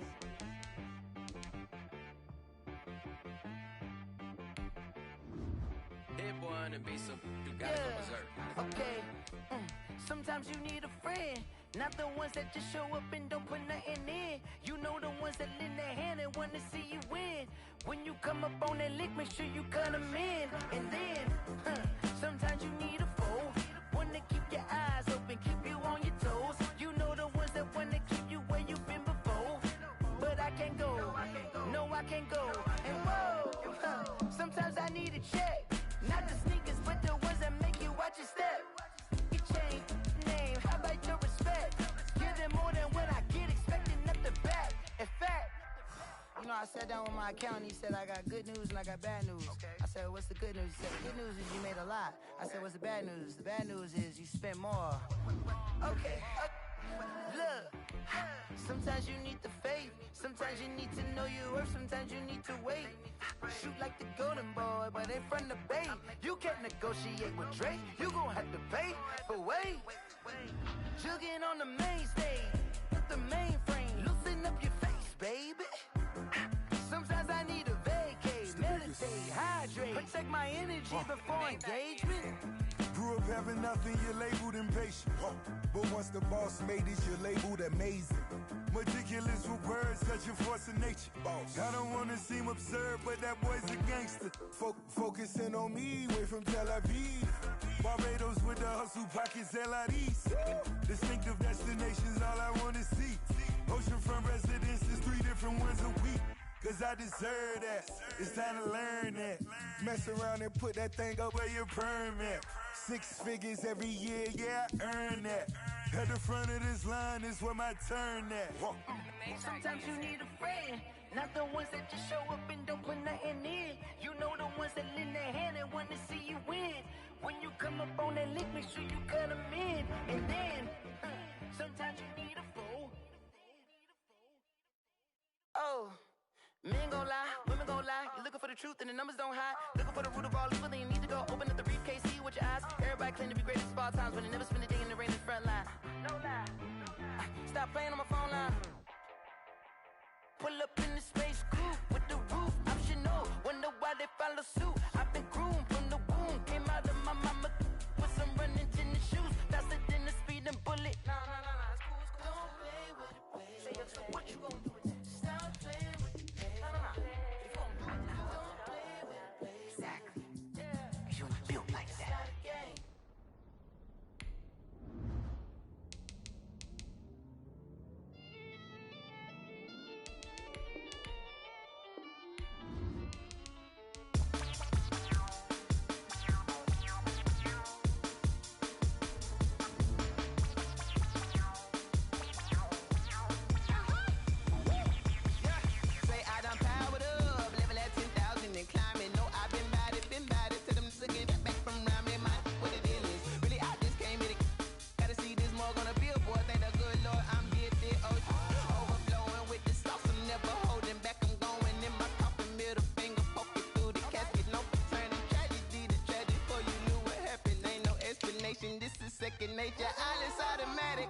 Hit boy on the beat, so you gotta go berserk. Okay. Sometimes you need a friend, not the ones that just show up and don't put nothing in. You know the ones that lend their hand and want to see you win. When you come up on that lick, make sure you cut them in. And then, sometimes you need a foe, one to keep your eyes open, keep you on your toes. You know the ones that want to keep you where you've been before. But I can't go, no I can't go. And whoa, sometimes I need a check. Not the sneakers, but the ones that make you watch your step. Your chain, name, how about your respect? Give them more than what I get, expecting nothing back. In fact, you know, I sat down with my accountant, he said I got good news and I got bad news. I said, what's the good news? He said, the good news is you made a lot. I said, what's the bad news? The bad news is you spent more. Okay, look, sometimes you need the faith, sometimes you need to know your worth, sometimes you need to wait. Shoot like the golden boy, but in front of Bay. You can't negotiate with Drake, you gon' have to pay. But wait, jugging on the main stage, with the mainframe, loosen up your face, baby. Sometimes I need a vacate, meditate, hydrate, protect my energy before engagement. Grew up having nothing, you're labeled impatient. But once the boss made it, you're labeled amazing. Meticulous with words, such a force of nature. I don't wanna seem absurd, but that boy's a gangster. Focusing on me, way from Tel Aviv. Barbados with the hustle pockets, LIDs. Distinctive destinations, all I wanna see. Oceanfront residences, 3 different ones a week. Cause I deserve that, it's time to learn that. Mess around and put that thing up where your permit. 6 figures every year, yeah, I earn that. At the front of this line is where my turn at. Sometimes you need a friend, not the ones that just show up and don't put nothing in. You know the ones that lend their hand and want to see you win. When you come up on that lick, make sure you cut them in. And then, sometimes you need a fool. Oh. Men gon' lie, women gon' lie. You're looking for the truth and the numbers don't hide. Looking for the root of all evil, then you need to go open up the briefcase, see with your eyes. Everybody claim to be greatest of all times, but they never spend a day in the rain in the front line. No lie. Stop playing on my phone line. Pull up in the space coupe with the roof optional. Wonder why they follow suit. I've been groomed from the womb. Came out of my mama with some running tennis shoes. Faster than the speeding bullet. Nah, it's cool. Don't play with it, baby. Say what you gon' do? Stop playing with it. Exactly. You built like that. This is second nature, all is automatic.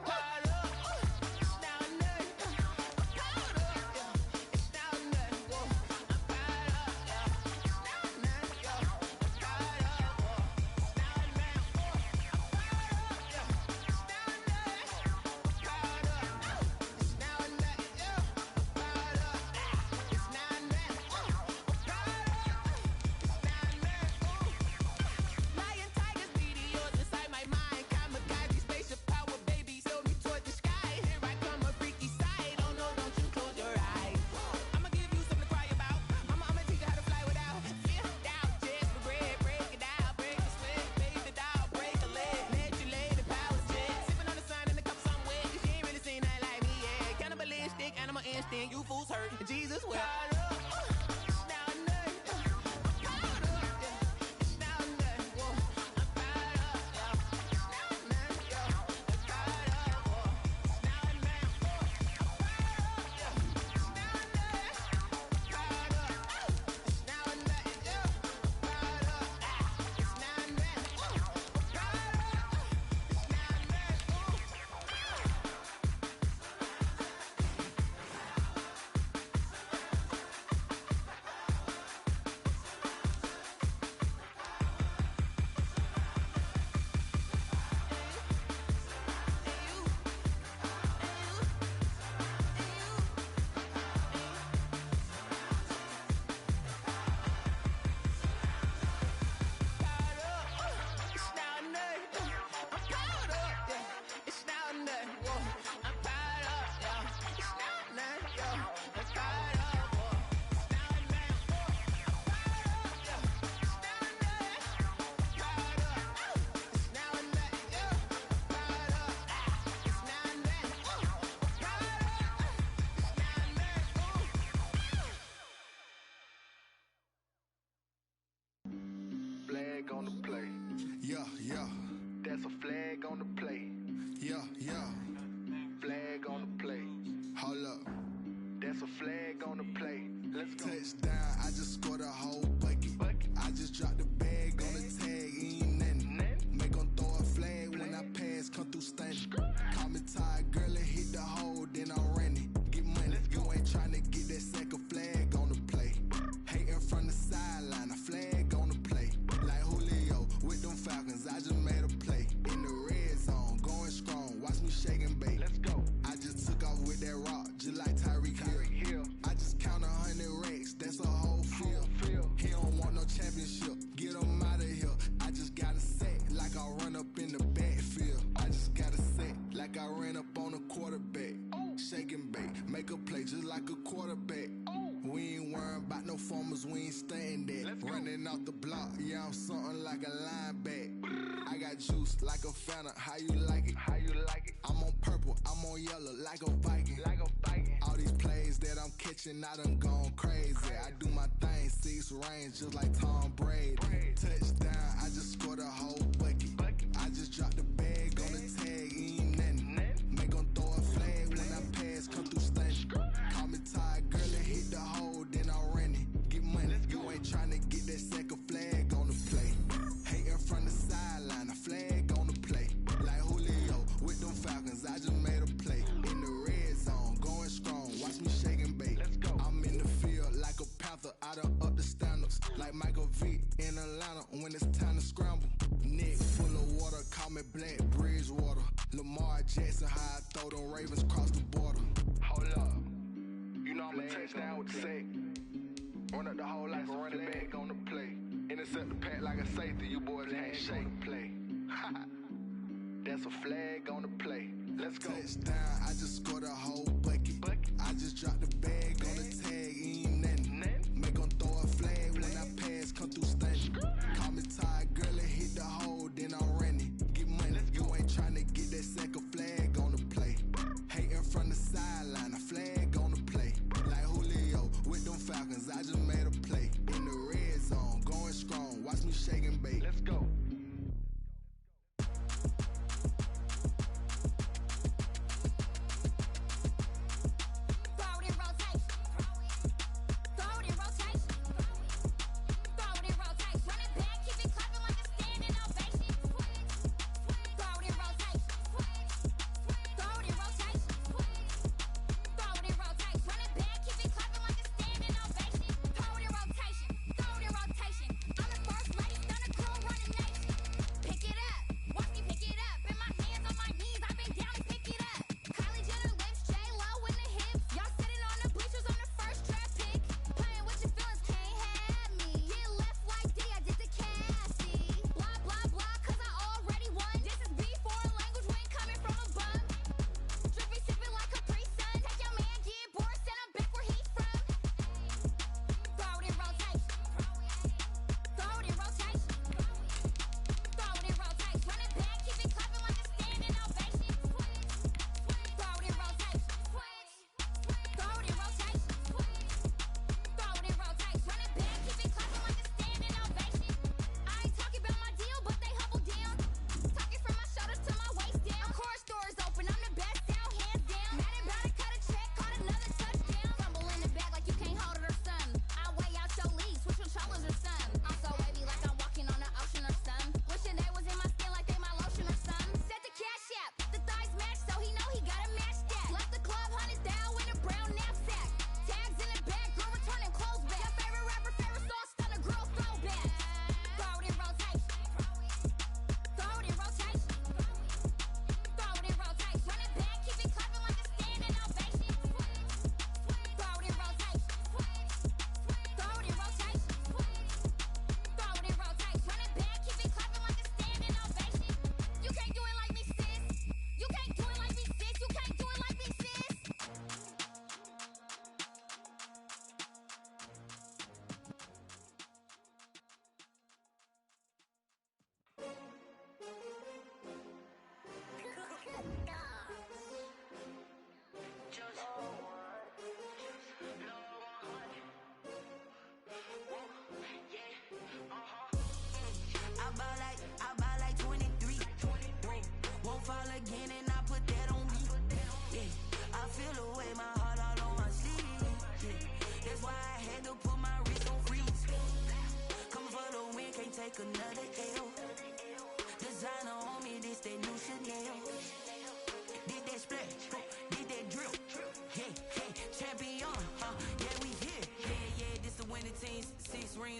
just like a quarterback. We ain't worrying about no formers, we ain't staying there. Running off the block, yeah, I'm something like a linebacker. I got juice like a Fanta, how you like it? How you like it? I'm on purple, I'm on yellow, like a Viking. Like a Viking. All these plays that I'm catching, I done gone crazy. I do my thing, 6 range, just like Tom Brady. Touchdown, I just scored a whole bucket. I just dropped the bag on the tag, ain't nothing. Make 'em throw a flag when I pass, come through stunning. Call me tired, girl, and hit the hole, then I run it. Get money, you ain't tryna get that second flag on the play. Hating from the sideline, a flag on the play. Like Julio with them Falcons, I just made a play. In the red zone, going strong, watch me shake and bake. I'm in the field like a panther, I done up the standards. Like Michael Vick in Atlanta when it's time to scramble. Neck full of water, call me Black Bridgewater. Lamar Jackson, how I throw them Ravens cross the border. Hold up, you know I'm a touchdown with the sack. Run up the whole like a running back on the play. Intercept the pack like a safety, you boys ain't shake play. That's a flag on the play. Let's go. Touchdown, I just scored a whole bucket. I just dropped the bag on the tag, ain't nothing. Make 'em throw a flag when I pass, come through stunning. Call me tired, girl, and hit the hole, then I run it. Get money, you ain't tryna get that second flag on the play. Hating from the sideline, a flag on the play. Like Julio with them Falcons, I just made a play. In the red zone, going strong, watch me shake and bake. Let's go.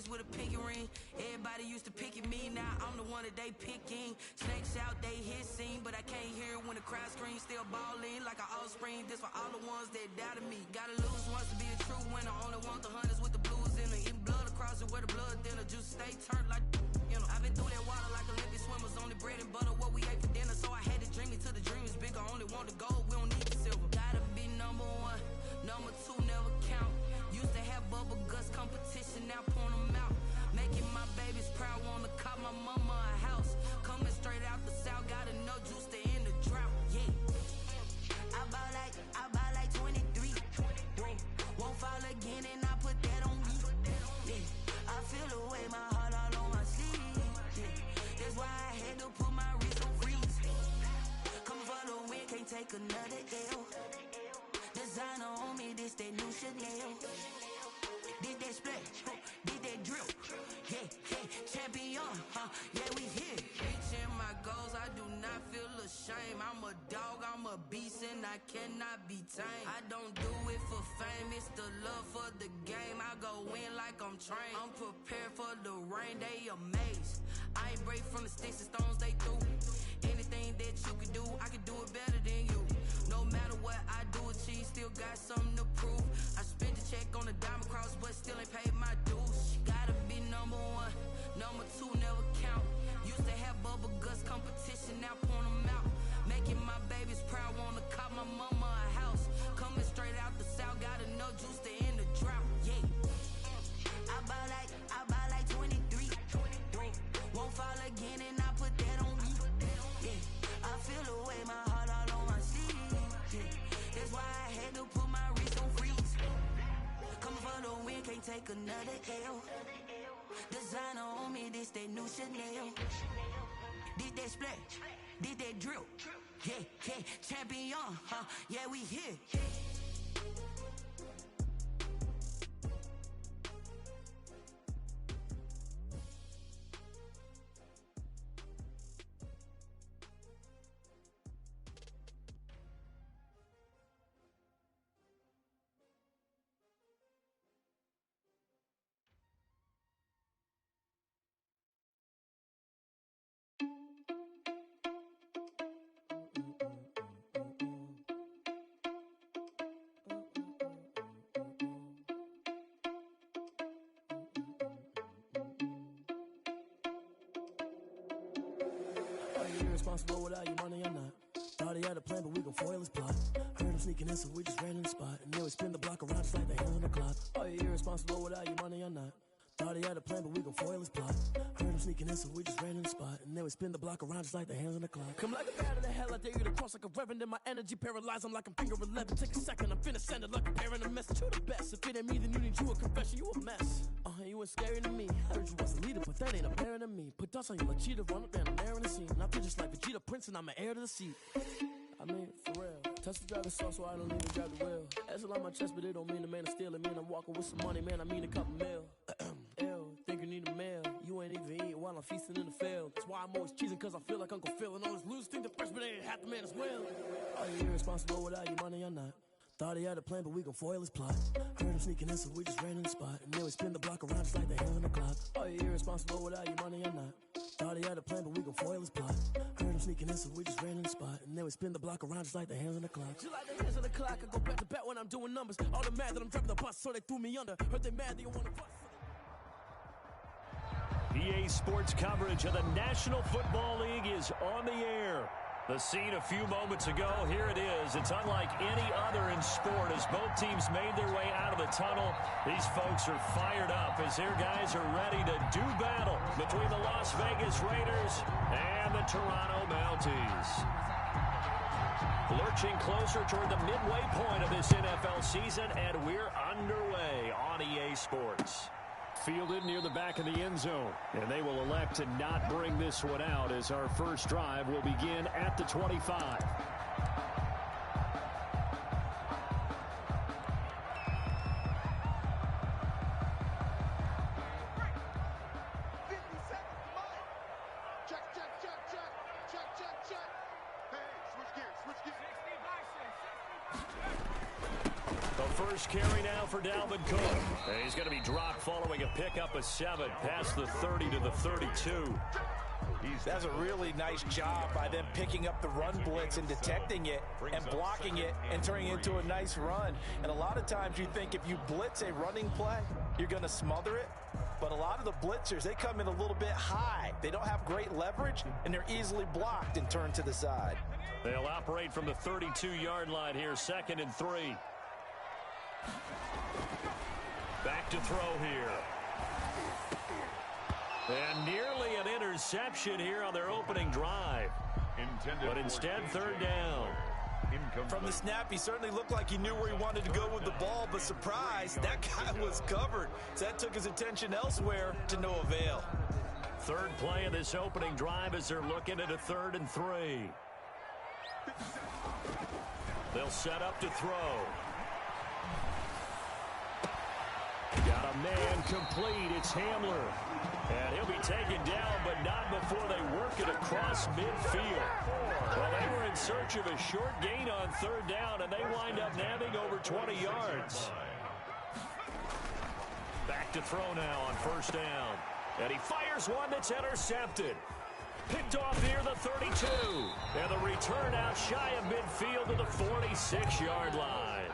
With a pinky ring, everybody used to pick at me. Now I'm the one that they picking. Snakes out, they hissing, but I can't hear it when the crowd screams. Still balling like an offspring. This for all the ones that doubted me. Gotta lose once to be a true winner. Only want the hunters with the blues in it. Eating blood across it where the blood thinner. Juice stay turned like, you know. I've been through that water like Olympic swimmers. Only bread and butter what we ate for dinner. So I had to dream it till the dream is bigger. Only want the gold, we don't need the silver. Gotta be number one, number two. house. Coming straight out the south, got enough juice to end the drought. Yeah. I bought like 23. Won't fall again and I put that on me. Yeah. I feel the way, my heart all on my sleeve. Yeah. That's why I had to put my wrist on freeze. Come for the win, can't take another L. Designer on me, this that new Chanel. Did that splash, did that drill. Yeah, champion, yeah, we here. Reaching my goals, I do not feel ashamed. I'm a dog, I'm a beast, and I cannot be tamed. I don't do it for fame, it's the love for the game. I go in like I'm trained. I'm prepared for the rain, they amazed. I ain't break from the sticks and stones they threw. Anything that you can do, I can do it better than you. No matter what I do, achieve, still got something to prove. I spent the check on the diamond cross, but still ain't paid my dues. Gotta be number one, number two never count. Used to have bubble guts competition, now point them out. Making my babies proud, wanna cop my mama a house. Coming straight out the south, got enough juice to end the drought. Yeah, I buy like 23. Won't fall again and I put that on me. Yeah, I feel the way, my heart all on my sleeve. Yeah, that's why I had to put my wrist on freeze. Coming for the win, can't take another L. Designer on me, this that new Chanel. Did that splash, did that drill. Yeah, champion, yeah, we here. Irresponsible without your money or not. Thought he had a plan, but we gon' foil his plot. Heard him sneaking in, so we just ran in the spot. And then we spin the block around just like the hands on the clock. Are you irresponsible without your money or not? Thought he had a plan, but we gon' foil his plot. Heard him sneaking in, so we just ran in the spot. And then we spin the block around just like the hands on the clock. Come like a bat of the hell, I dare you to cross like a reverend. In my energy paralyzed, I'm like I'm finger 11. Take a second, I'm finna send it like a parent a message. You the best, if it ain't me, then you need you a confession. You a mess. You ain't scary to me. I heard you was a leader, but that ain't apparent to me. Put dust on you like cheetah, run up and I'm there in the scene. And I feel just like Vegeta Prince and I'm an heir to the seat. I mean, for real. Touch the driver's sauce so I don't even drive the wheel. That's on my chest, but it don't mean the man is stealing. Mean I'm walking with some money, man, I mean a couple mil. Ew, think you need a meal. You ain't even eating while I'm feasting in the field. That's why I'm always cheesing, cause I feel like Uncle Phil. And all this lose think the freshman ain't half the man as well. Are you irresponsible without your money or not? Thought he had a plan, but we gon' foil his plot. Heard him sneaking in, so we just ran in the spot. And then we spin the block around just like the hands on the clock. Are you irresponsible without your money or not? Thought he had a plan, but we gon' foil his plot. Heard him sneaking in, so we just ran in the spot. And then we spin the block around just like the hands on the clock. Just like the hands on the clock, I go back to back when I'm doing numbers. All the mad that I'm driving the bus, so they threw me under. Heard they mad, they don't wanna bust. EA Sports coverage of the National Football League is on the air. The scene a few moments ago, here it is. It's unlike any other in sport as both teams made their way out of the tunnel. These folks are fired up as their guys are ready to do battle between the Las Vegas Raiders and the Toronto Mounties. Lurching closer toward the midway point of this NFL season, and we're underway on EA Sports. Fielded near the back of the end zone. And they will elect to not bring this one out as our first drive will begin at the 25. Carry now for Dalvin Cook. And he's going to be dropped following a pickup of 7 past the 30 to the 32. That's a really nice job by them picking up the run blitz and detecting it and blocking it and turning it into a nice run. And a lot of times you think if you blitz a running play, you're going to smother it. But a lot of the blitzers, they come in a little bit high. They don't have great leverage, and they're easily blocked and turned to the side. They'll operate from the 32-yard line here, 2nd and 3. Back to throw here. And nearly an interception here on their opening drive. But instead, third down. From the snap, he certainly looked like he knew where he wanted to go with the ball, but surprise, that guy was covered. So that took his attention elsewhere to no avail. Third play of this opening drive as they're looking at a 3rd and 3. They'll set up to throw. Got a man complete. It's Hamler. And he'll be taken down, but not before they work it across midfield. Well, they were in search of a short gain on 3rd down, and they wind up nabbing over 20 yards. Back to throw now on 1st down. And he fires one that's intercepted. Picked off near the 32. And the return out shy of midfield to the 46-yard line.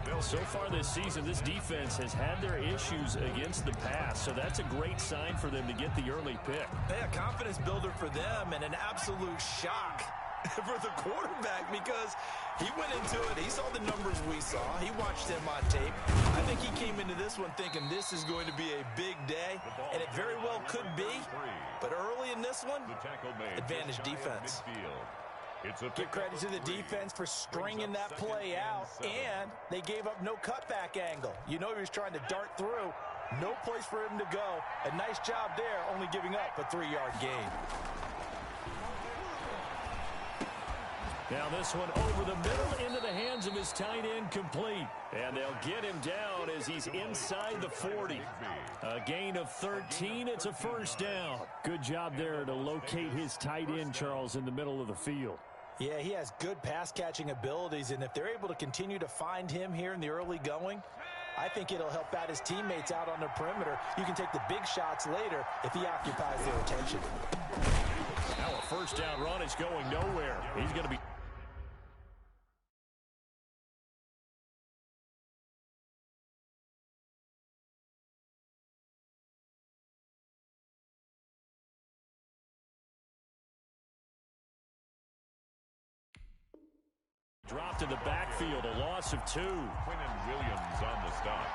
Well, so far this season, this defense has had their issues against the pass, so that's a great sign for them to get the early pick. Hey, a confidence builder for them and an absolute shock for the quarterback because he went into it. He saw the numbers we saw. He watched them on tape. I think he came into this one thinking this is going to be a big day, and it very well could be. But early in this one, advantage defense. Give credit to the defense for stringing that play out, and they gave up no cutback angle. You know he was trying to dart through. No place for him to go. A nice job there, only giving up a 3-yard gain. Now this one over the middle into the hands of his tight end complete. And they'll get him down as he's inside the 40. A gain of 13. It's a 1st down. Good job there to locate his tight end, Charles, in the middle of the field. Yeah, he has good pass-catching abilities, and if they're able to continue to find him here in the early going, I think it'll help out his teammates out on the perimeter. You can take the big shots later if he occupies their attention. Now a 1st down run is going nowhere. He's going to be... Dropped in the backfield, a loss of 2. Quinnen Williams on the stop.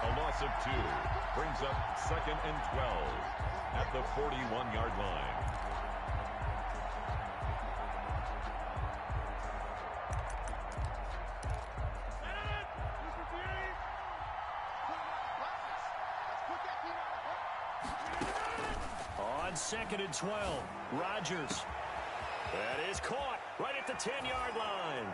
A loss of 2 brings up 2nd and 12 at the 41-yard line. On 2nd and 12, Rodgers. That is caught right at the 10-yard line.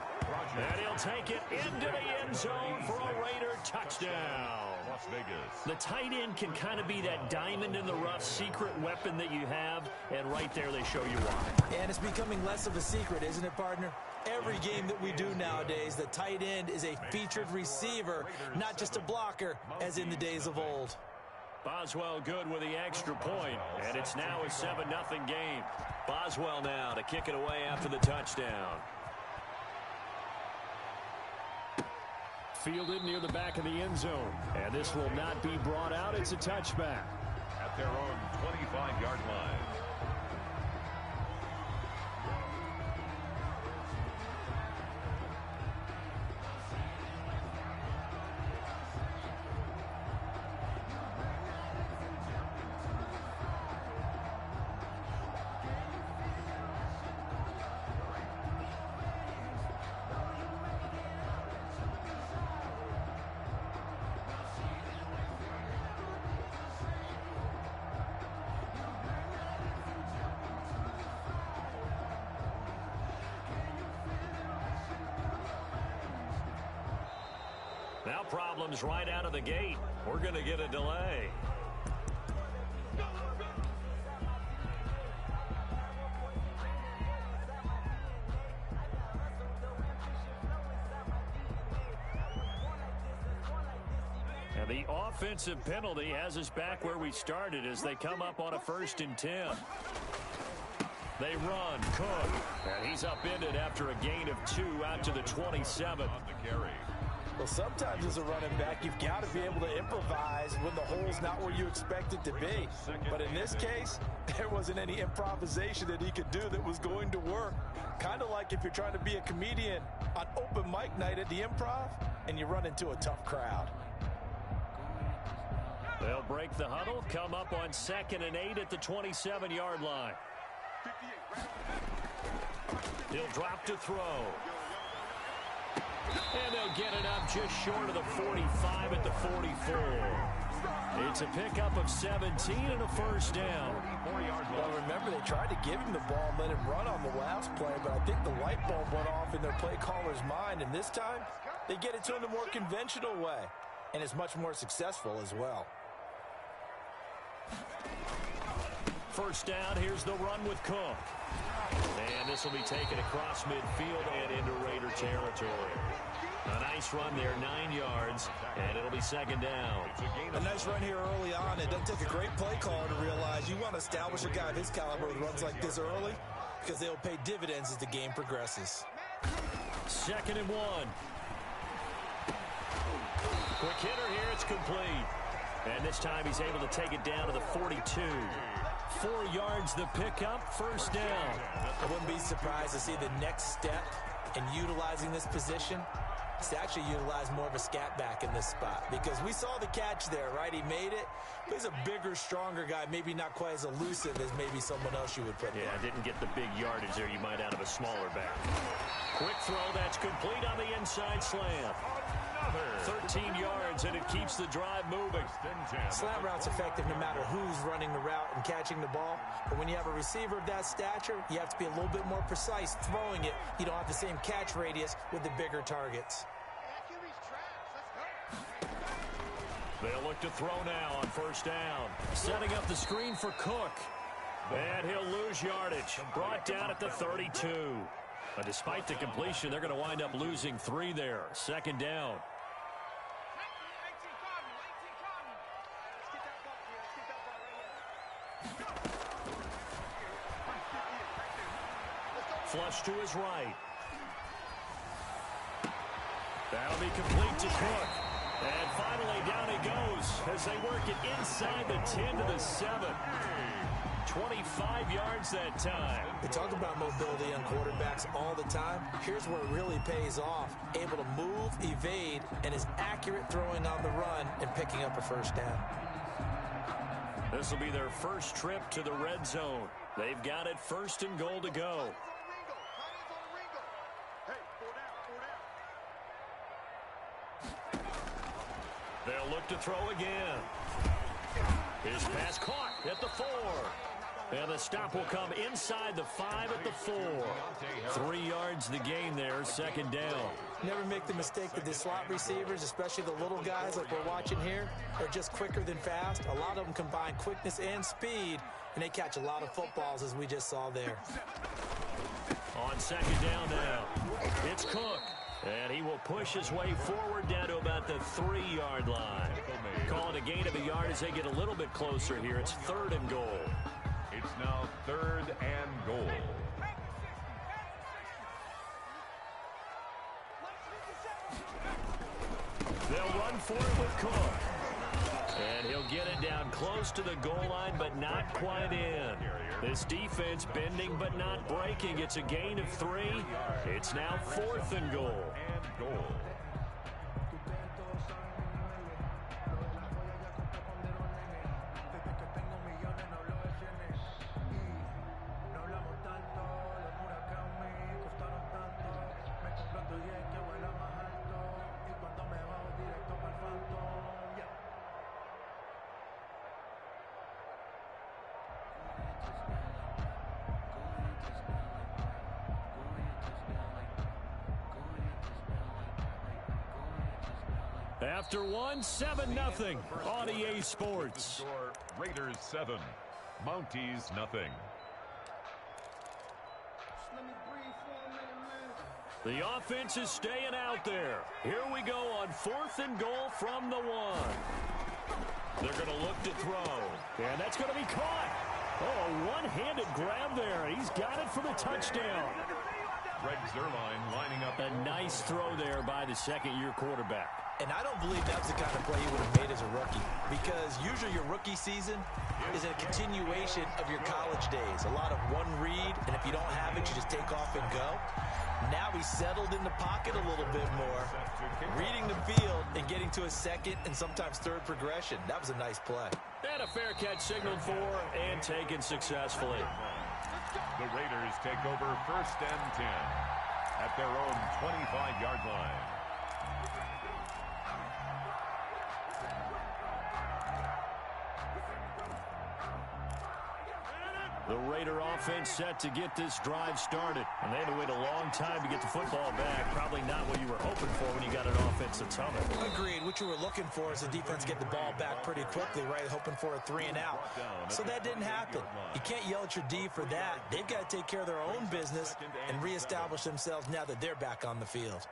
And he'll take it into the end zone for a Raider touchdown. Las Vegas. The tight end can kind of be that diamond in the rough secret weapon that you have, and right there they show you why. And it's becoming less of a secret, isn't it, partner? Every game that we do nowadays, the tight end is a featured receiver, not just a blocker, as in the days of old. Boswell good with the extra point, and it's now a 7-0 game. Boswell now to kick it away after the touchdown. Fielded near the back of the end zone, and this will not be brought out. It's a touchback. At their own 25-yard line. Now problems right out of the gate. We're going to get a delay. And the offensive penalty has us back where we started as they come up on a 1st and 10. They run, Cook, and he's upended after a gain of 2 out to the 27. Well, sometimes as a running back, you've got to be able to improvise when the hole's not where you expect it to be. But in this case, there wasn't any improvisation that he could do that was going to work. Kind of like if you're trying to be a comedian on open mic night at the Improv and you run into a tough crowd. They'll break the huddle, come up on 2nd and 8 at the 27-yard line. He'll drop to throw. And they'll get it up just short of the 45 at the 44. It's a pickup of 17 and a first down. Well, remember, they tried to give him the ball and let him run on the last play, but I think the light bulb went off in their play caller's mind, and this time they get it to him the more conventional way, and it's much more successful as well. First down, here's the run with Cook. And this will be taken across midfield and into Raider territory. A nice run there, 9 yards, and it'll be 2nd down. A nice run here early on. It doesn't take a great play caller to realize you want to establish a guy of his caliber who runs like this early because they'll pay dividends as the game progresses. 2nd and 1. Quick hitter here, it's complete. And this time he's able to take it down to the 42. 4 yards the pickup, first down. I wouldn't be surprised to see the next step in utilizing this position is to actually utilize more of a scat back in this spot, because we saw the catch there, right? He made it, but he's a bigger, stronger guy, maybe not quite as elusive as maybe someone else you would put there. Yeah, didn't get the big yardage there you might out of a smaller back. Quick throw, that's complete on the inside slam. 13 yards, and it keeps the drive moving. Slant route's effective no matter who's running the route and catching the ball. But when you have a receiver of that stature, you have to be a little bit more precise throwing it. You don't have the same catch radius with the bigger targets. They'll look to throw now on first down. Setting up the screen for Cook. And he'll lose yardage. Brought down at the 32. But despite the completion, they're going to wind up losing 3 there. 2nd down. Flush to his right. That'll be complete to Cook. And finally down he goes as they work it inside the 10 to the 7. 25 yards that time. We talk about mobility on quarterbacks all the time. Here's where it really pays off. Able to move, evade, and is accurate throwing on the run and picking up a first down. This will be their first trip to the red zone. They've got it 1st and goal to go. They'll look to throw again. His pass caught at the 4. And the stop will come inside the 5 at the 4. 3 yards the gain there, 2nd down. Never make the mistake that the slot receivers, especially the little guys like we're watching here, are just quicker than fast. A lot of them combine quickness and speed, and they catch a lot of footballs, as we just saw there. On 2nd down now, it's Cook. And he will push his way forward down to about the 3-yard line. Calling a gain of a yard as they get a little bit closer here. It's 3rd and goal. It's now 3rd and goal. They'll run for it with Cook. And he'll get it down close to the goal line, but not quite in. This defense bending but not breaking. It's a gain of 3. It's now 4th and goal. After 1, 7-0 on EA Sports. Raiders 7, Mounties nothing. The offense is staying out there. Here we go on 4th and goal from the 1. They're going to look to throw. And that's going to be caught. Oh, a one-handed grab there. He's got it for the touchdown. Greg Zuerlein lining up. A nice throw there by the second-year quarterback. And I don't believe that's the kind of play he would have made as a rookie, because usually your rookie season is a continuation of your college days. A lot of one read, and if you don't have it, you just take off and go. Now he's settled in the pocket a little bit more, reading the field and getting to a second and sometimes third progression. That was a nice play. And a fair catch signaled for and taken successfully. The Raiders take over 1st and 10 at their own 25-yard line. The Raider offense set to get this drive started. And they had to wait a long time to get the football back. Probably not what you were hoping for when you got an offense that's humming. Agreed. What you were looking for is the defense get the ball back pretty quickly, right? Hoping for a 3-and-out. So that didn't happen. You can't yell at your D for that. They've got to take care of their own business and reestablish themselves now that they're back on the field.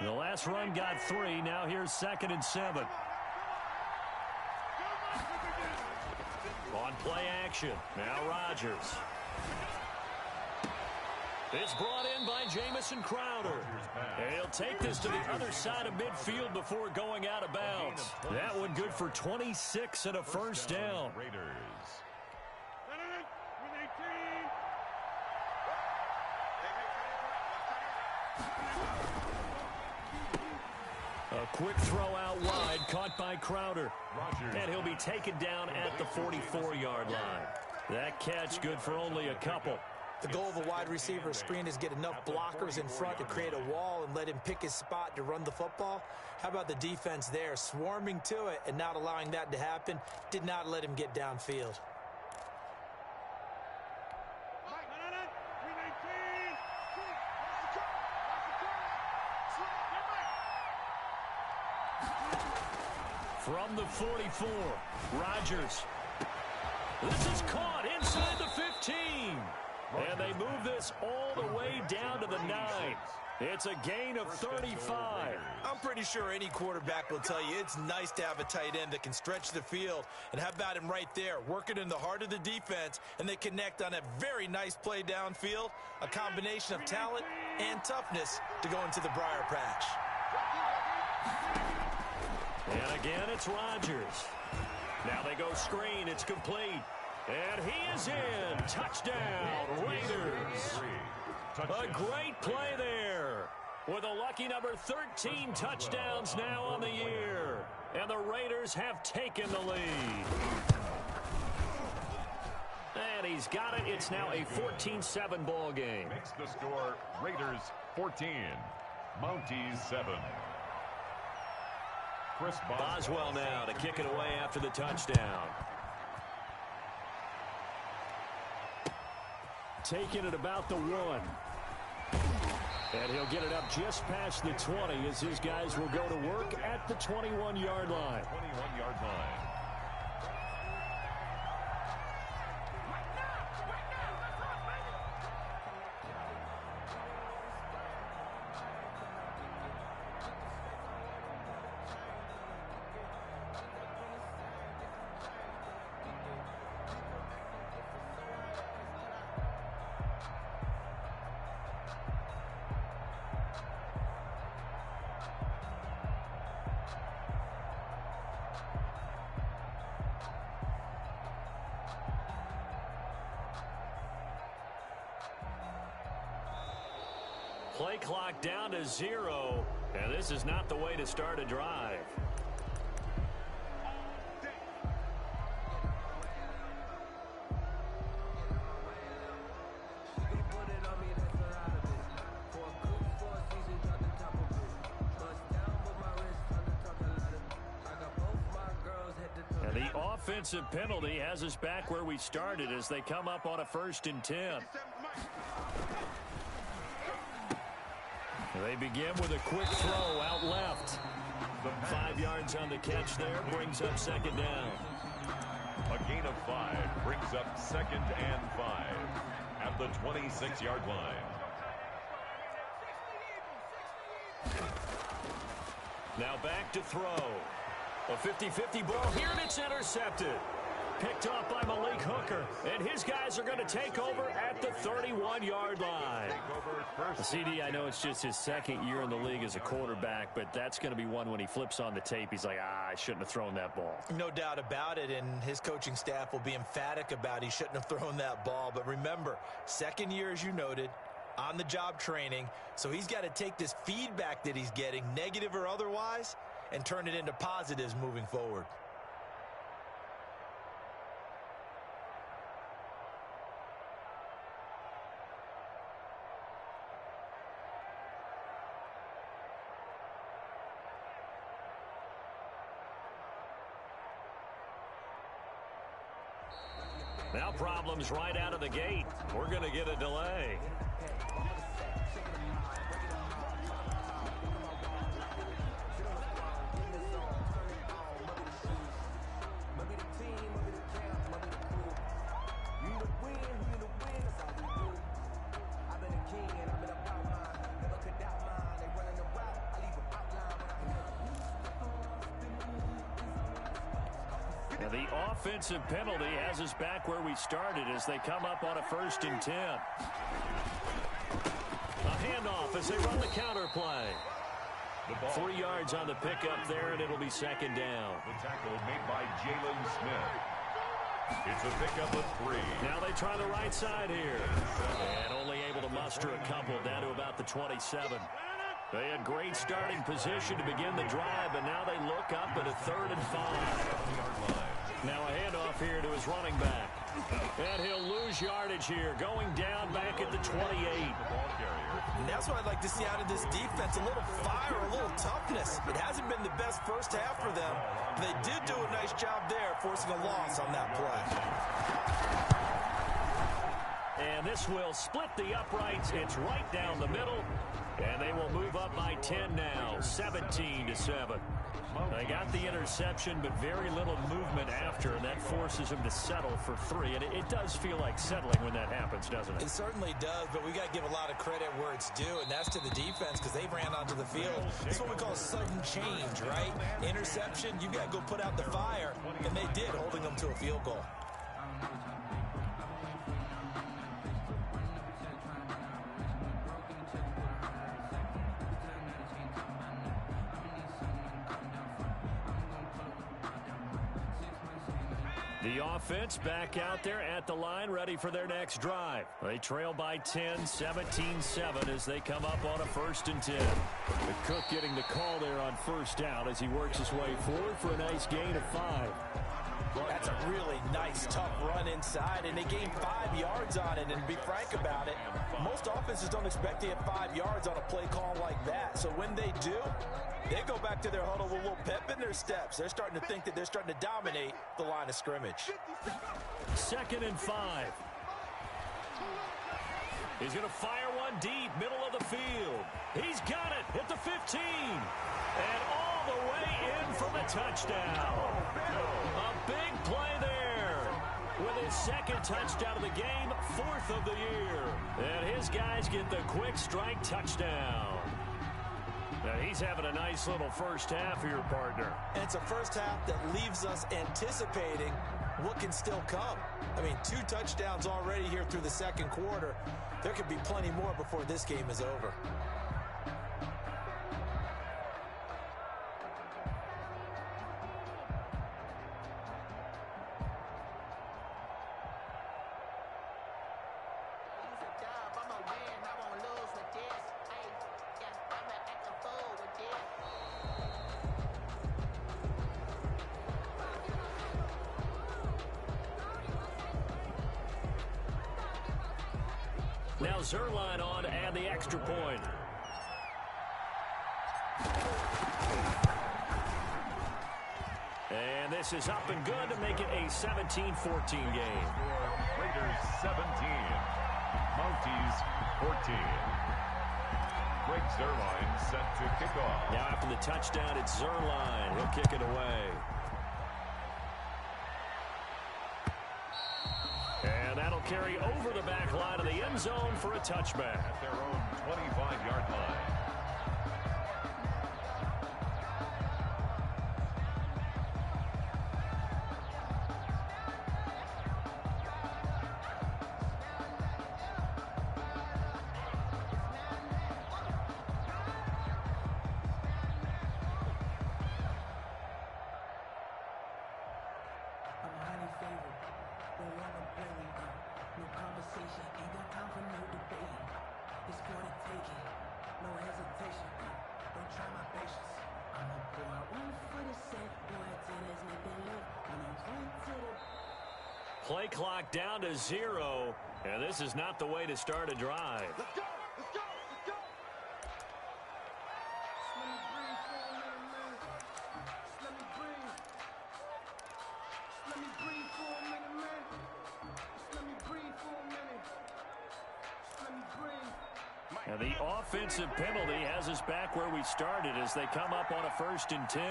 The last run got 3. Now here's 2nd and 7. On play action. Now Rodgers. It's brought in by Jamison Crowder. And he'll take this to the other side of midfield before going out of bounds. That one good for 26 and a first down. A quick throw out wide, caught by Crowder. And he'll be taken down at the 44-yard line. That catch good for only a couple. The goal of a wide receiver screen is get enough blockers in front to create a wall and let him pick his spot to run the football. How about the defense there, swarming to it and not allowing that to happen? Did not let him get downfield. From the 44, Rodgers. This is caught inside the 15. And they move this all the way down to the 9. It's a gain of 35. I'm pretty sure any quarterback will tell you it's nice to have a tight end that can stretch the field. And how about him right there, working in the heart of the defense, and they connect on a very nice play downfield. A combination of talent and toughness to go into the briar patch. And again, it's Rodgers. Now they go screen. It's complete. And he is in. Touchdown, Raiders. A great play there. With a lucky number 13 touchdowns now on the year. And the Raiders have taken the lead. And he's got it. It's now a 14-7 ball game. Makes the score Raiders 14, Mounties 7. Chris Boswell now to kick it away after the touchdown. Taking it about the 1. And he'll get it up just past the 20 as his guys will go to work at the 21-yard line. 21-yard line. Play clock down to 0, and this is not the way to start a drive. And the offensive penalty has us back where we started as they come up on a 1st and 10. They begin with a quick throw out left. 5 yards on the catch there, brings up 2nd down. A gain of 5 brings up 2nd and 5 at the 26-yard line. Now back to throw. A 50-50 ball here, and it's intercepted. Picked off by Malik Hooker, and his guys are going to take over at the 31-yard line. CD, I know it's just his second year in the league as a quarterback, but that's going to be one when he flips on the tape. He's like, I shouldn't have thrown that ball. No doubt about it, and his coaching staff will be emphatic about he shouldn't have thrown that ball. But remember, second year, as you noted, on-the-job training, so he's got to take this feedback that he's getting, negative or otherwise, and turn it into positives moving forward. Now problems right out of the gate. We're going to get a delay. The offensive penalty has us back where we started as they come up on a 1st and 10. A handoff as they run the counter play. 3 yards on the pickup there, and it'll be 2nd down. The tackle made by Jalen Smith. It's a pickup of 3. Now they try the right side here. And only able to muster a couple down to about the 27. They had great starting position to begin the drive, but now they look up at a 3rd and 5. Now a handoff here to his running back. And he'll lose yardage here, going down back at the 28. And that's what I'd like to see out of this defense, a little fire, a little toughness. It hasn't been the best first half for them. They did do a nice job there, forcing a loss on that play. And this will split the uprights. It's right down the middle. And they will move up by 10 now, 17-7. They got the interception, but very little movement after, and that forces them to settle for 3. And it does feel like settling when that happens, doesn't it? It certainly does, but we got to give a lot of credit where it's due, and that's to the defense because they ran onto the field. It's what we call sudden change, right? Interception, you got to go put out the fire, and they did, holding them to a field goal. The offense back out there at the line, ready for their next drive. They trail by 10, 17-7 as they come up on a 1st and 10. The Cook getting the call there on 1st down as he works his way forward for a nice gain of 5. That's a really nice, tough run inside, and they gained 5 yards on it. And to be frank about it, most offenses don't expect to get 5 yards on a play call like that. So when they do, they go back to their huddle with a little pep in their steps. They're starting to think that they're starting to dominate the line of scrimmage. 2nd and 5. He's going to fire one deep, middle of the field. He's got it at the 15. And all the way in for the touchdown. A big play there. With his 2nd touchdown of the game, 4th of the year. And his guys get the quick strike touchdown. Now he's having a nice little first half here, partner. And it's a first half that leaves us anticipating what can still come. I mean, 2 touchdowns already here through the 2nd quarter. There could be plenty more before this game is over. Now Zuerlein on to add the extra point. And this is up and good to make it a 17-14 game. Raiders 17, Mounties 14. Greg Zuerlein set to kick off. Now after the touchdown, it's Zuerlein. He'll kick it away. And that'll carry over the back line of the end zone for a touchback. At their own 25-yard line. Play clock down to 0, and this is not the way to start a drive. Let's go! Let's go! Let's go! Let me breathe for a minute, man. Let me breathe for a minute. Let me breathe. And the offensive penalty has us back where we started as they come up on a 1st and 10.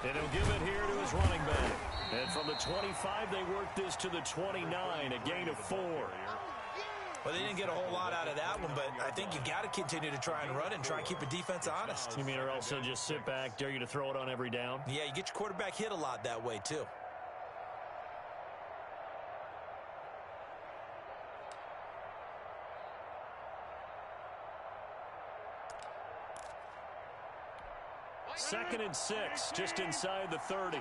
And he'll give it here to his running back. And from the 25, they work this to the 29, a gain of 4. Well, they didn't get a whole lot out of that one, but I think you got to continue to try and run and try and keep the defense honest. You mean or else they'll just sit back, dare you to throw it on every down? Yeah, you get your quarterback hit a lot that way, too. Second and 6, just inside the 30.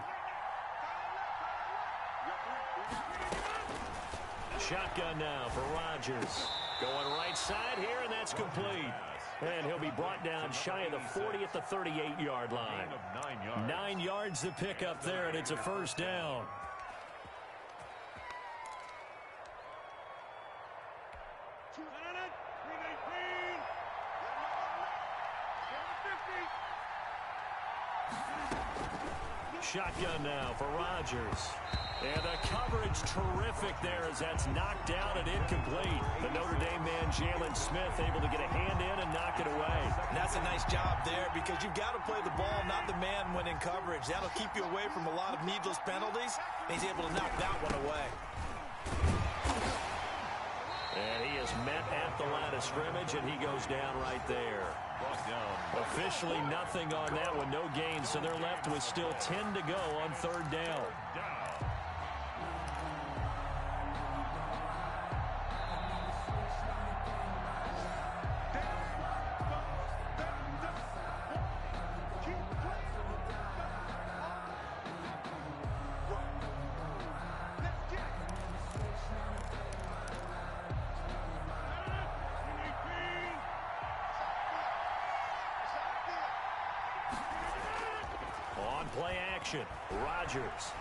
Shotgun now for Rodgers. Going right side here, and that's complete. And he'll be brought down shy of the 40 at the 38-yard line. 9 yards to pick up there, and it's a 1st down. Shotgun now for Rodgers. And the coverage terrific there as that's knocked down and incomplete. The Notre Dame man, Jalen Smith, able to get a hand in and knock it away. And that's a nice job there because you've got to play the ball, not the man when in coverage. That'll keep you away from a lot of needless penalties. And he's able to knock that one away. And he is met at the line of scrimmage, and he goes down right there. Officially nothing on that one, no gain, so they're left with still 10 to go on 3rd down. Play action. Rodgers.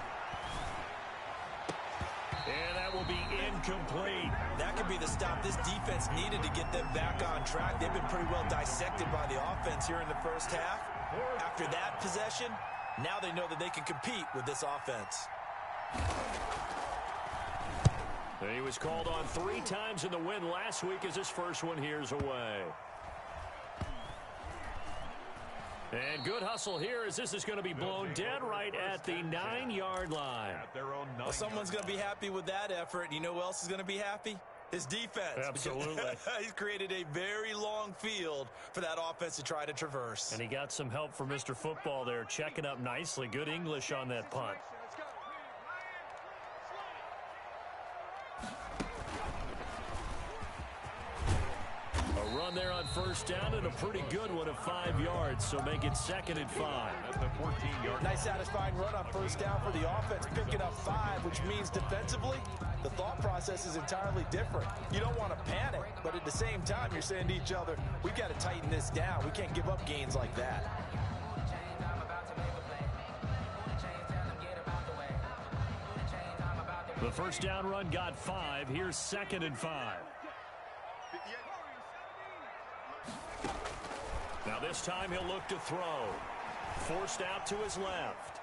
And that will be incomplete. That could be the stop this defense needed to get them back on track. They've been pretty well dissected by the offense here in the 1st half. After that possession, now they know that they can compete with this offense. And he was called on 3 times in the win last week as his first one here's away. And good hustle here as this is going to be blown dead right at the 9-yard line. Well, someone's going to be happy with that effort. You know who else is going to be happy? His defense. Absolutely. He's created a very long field for that offense to try to traverse. And he got some help from Mr. Football there, checking up nicely. Good English on that punt. Run there on 1st down and a pretty good one of 5 yards, so make it 2nd and 5. That's a 14-yard. Nice satisfying run on 1st down for the offense, picking up 5, which means defensively, the thought process is entirely different. You don't want to panic, but at the same time, you're saying to each other, we've got to tighten this down. We can't give up gains like that. The 1st down run got 5. Here's 2nd and 5. Now this time he'll look to throw. Forced out to his left.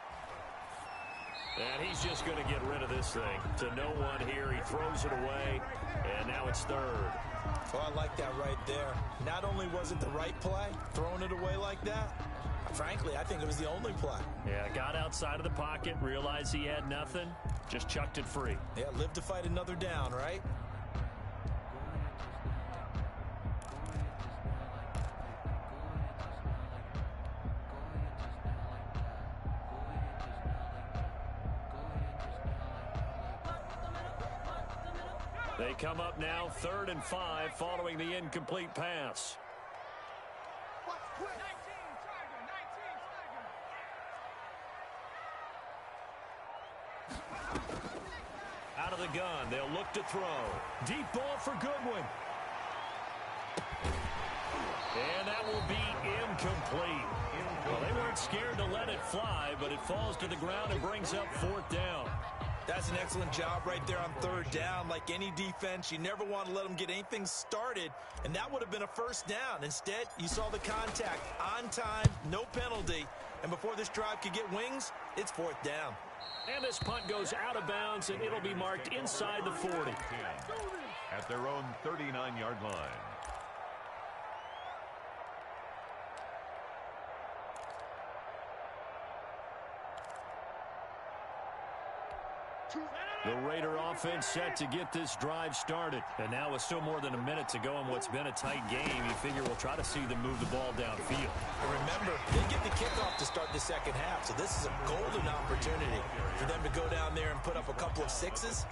And he's just going to get rid of this thing to no one here. He throws it away, and now it's 3rd. Oh, I like that right there. Not only was it the right play, throwing it away like that, frankly, I think it was the only play. Yeah, got outside of the pocket, realized he had nothing, just chucked it free. Yeah, live to fight another down, right? They come up now 3rd and 5 following the incomplete pass. Out of the gun, they'll look to throw. Deep ball for Goodwin. And that will be incomplete. weren't scared to let it fly, but it falls to the ground and brings up 4th down. That's an excellent job right there on 3rd down. Like any defense, you never want to let them get anything started, and that would have been a 1st down. Instead, you saw the contact on time, no penalty, and before this drive could get wings, it's 4th down. And this punt goes out of bounds, and it'll be marked inside the 40. At their own 39-yard line. The Raider offense set to get this drive started. And now with still more than a minute to go in what's been a tight game, you figure we'll try to see them move the ball downfield. And remember, they get the kickoff to start the second half, so this is a golden opportunity for them to go down there and put up a couple of sixes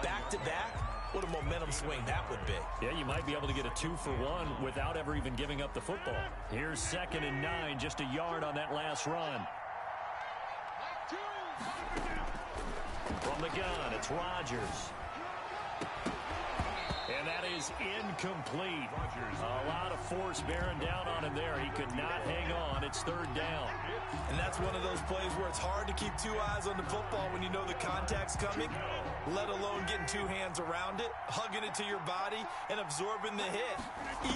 back-to-back. What a momentum swing that would be. Yeah, you might be able to get a 2-for-1 without ever even giving up the football. Here's 2nd and 9, just a yard on that last run. From the gun, it's Rodgers. And that is incomplete. A lot of force bearing down on him there. He could not hang on. It's 3rd down. And that's one of those plays where it's hard to keep 2 eyes on the football when you know the contact's coming, let alone getting 2 hands around it, hugging it to your body, and absorbing the hit.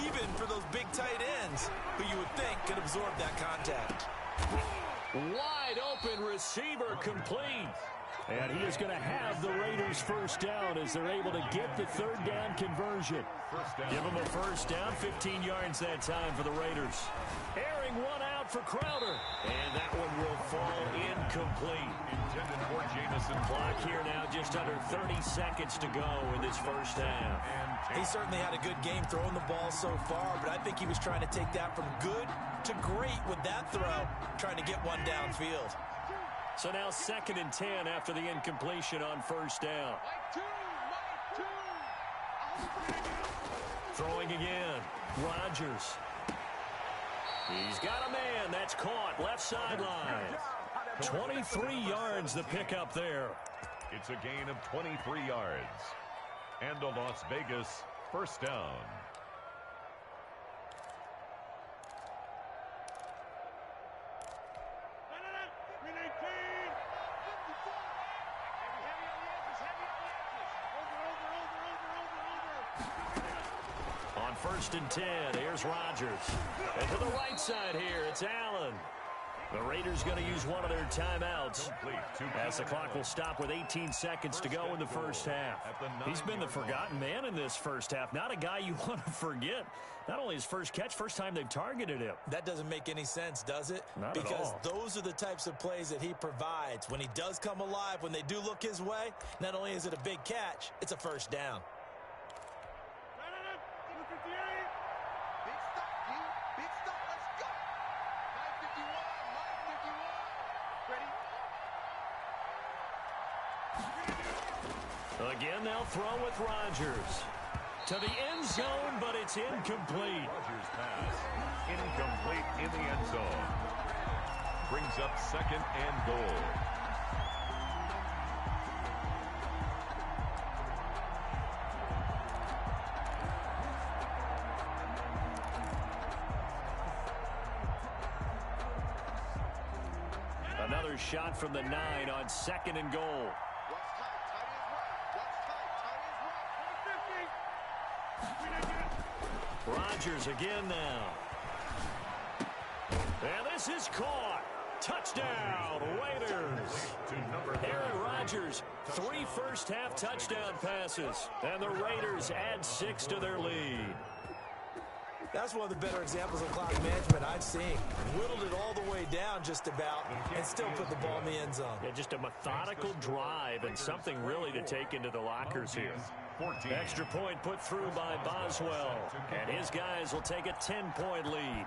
Even for those big tight ends who you would think could absorb that contact. Wide open receiver complete. And he is going to have the Raiders' 1st down as they're able to get the 3rd down conversion. Give them a 1st down, 15 yards that time for the Raiders. Airing one out for Crowder. And that one will fall incomplete. Intended for Jamison. Clock here now, just under 30 seconds to go in this 1st half. He certainly had a good game throwing the ball so far, but I think he was trying to take that from good to great with that throw, trying to get one downfield. So now 2nd and 10 after the incompletion on 1st down. Throwing again. Rodgers. He's got a man. That's caught. Left sideline. 23 yards the pickup there. It's a gain of 23 yards. And a Las Vegas 1st down. On 1st and 10, here's Rodgers. And to the right side here, it's Allen. The Raiders going to use one of their timeouts as the clock will stop with 18 seconds to go in the 1st half. He's been the forgotten man in this 1st half. Not a guy you want to forget. Not only his first catch, first time they've targeted him. That doesn't make any sense, does it? Not because at all. Those are the types of plays that he provides. When he does come alive, when they do look his way, not only is it a big catch, it's a 1st down. Again, they'll throw with Rodgers. To the end zone, but it's incomplete. Rodgers pass. Incomplete in the end zone. Brings up 2nd and goal. Another shot from the 9 on 2nd and goal. Rodgers again now. And this is caught. Touchdown, Raiders. Aaron Rodgers, 3 first-half touchdown passes. And the Raiders add 6 to their lead. That's one of the better examples of clock management I've seen. Whittled it all the way down just about and still put the ball in the end zone. Yeah, just a methodical drive and something really to take into the lockers here. 14. Extra point put through by Boswell. And his guys will take a 10-point lead.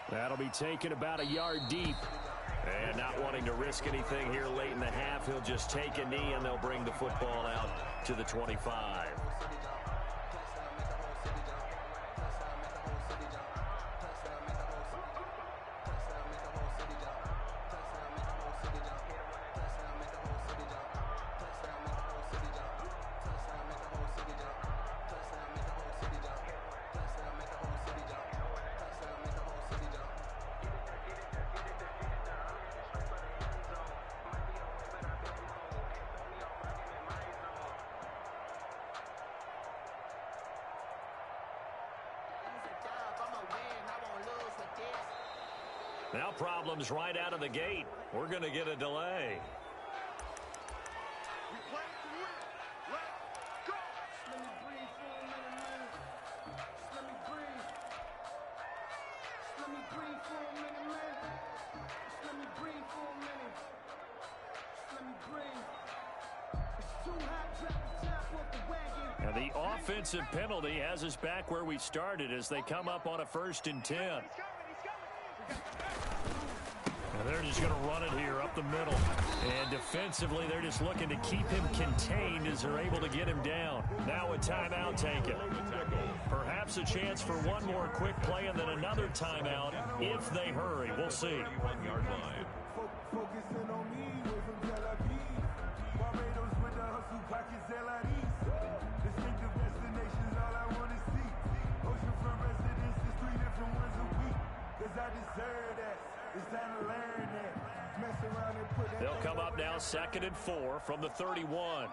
That'll be taken about a yard deep. And not wanting to risk anything here late in the half, he'll just take a knee and they'll bring the football out to the 25. Now problems right out of the gate. We're going to get a delay. And the offensive penalty has us back where we started as they come up on a 1st and 10. And they're just going to run it here up the middle. And defensively, they're just looking to keep him contained as they're able to get him down. Now a timeout taken. Perhaps a chance for one more quick play and then another timeout if they hurry. We'll see. 1-yard line. Focusing on me, way from Tel Aviv. Barbados with the hustle pockets, LIDs. Distinctive destinations, all I want to see. Oceanfront residences, 3 different ones a week. Cause I deserve that. It's time to learn that. Mess around and put that. They'll come up now 2nd and 4 from the 31.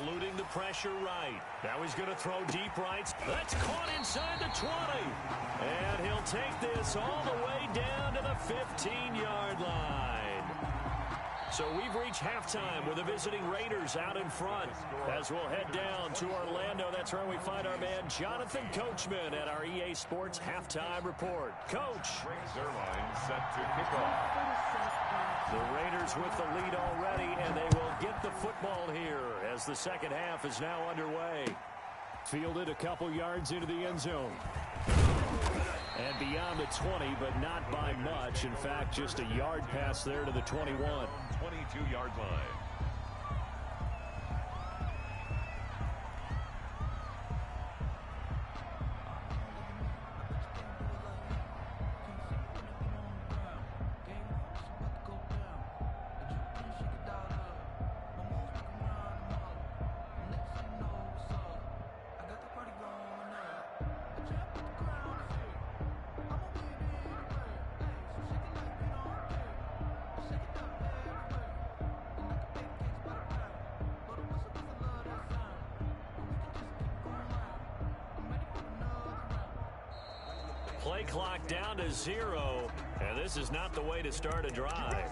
Eluding the pressure right. Now he's going to throw deep right. That's caught inside the 20. And he'll take this all the way down to the 15-yard line. So we've reached halftime with the visiting Raiders out in front. As we'll head down to Orlando, that's where we find our man Jonathan Coachman at our EA Sports Halftime Report. Coach. Rick Zerline set to kick off. The Raiders with the lead already, and they will get the football here as the second half is now underway. Fielded a couple yards into the end zone. And beyond the 20, but not by much. In fact, just a yard pass there to the 21. 22-yard line. Play clock down to 0, and this is not the way to start a drive.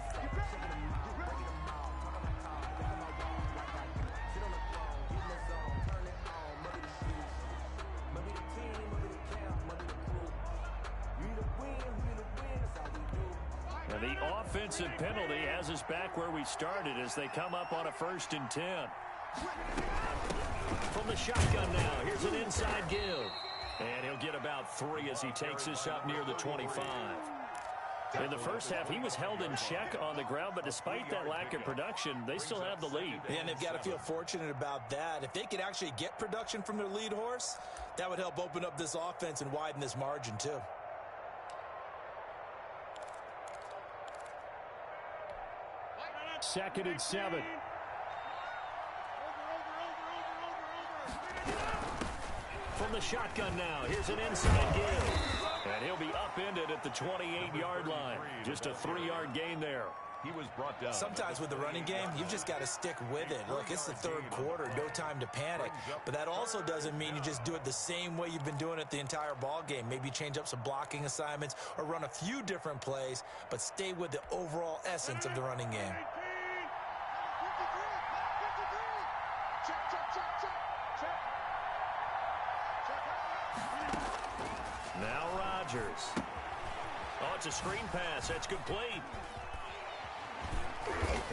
And the offensive penalty has us back where we started as they come up on a 1st and 10. From the shotgun now, here's an inside give. And he'll get about 3 as he takes this up near the 25. In the first half, he was held in check on the ground, but despite that lack of production, they still have the lead. Yeah, and they've got to feel fortunate about that. If they could actually get production from their lead horse, that would help open up this offense and widen this margin, too. Second and 7. From the shotgun now, here's an inside give. And he'll be upended at the 28-yard line. Just a 3-yard gain there. He was brought down. Sometimes with the running game, you've just got to stick with it. Look, it's the third quarter, no time to panic. But that also doesn't mean you just do it the same way you've been doing it the entire ball game. Maybe change up some blocking assignments or run a few different plays, but stay with the overall essence of the running game. Now Rodgers. Oh, it's a screen pass. That's complete.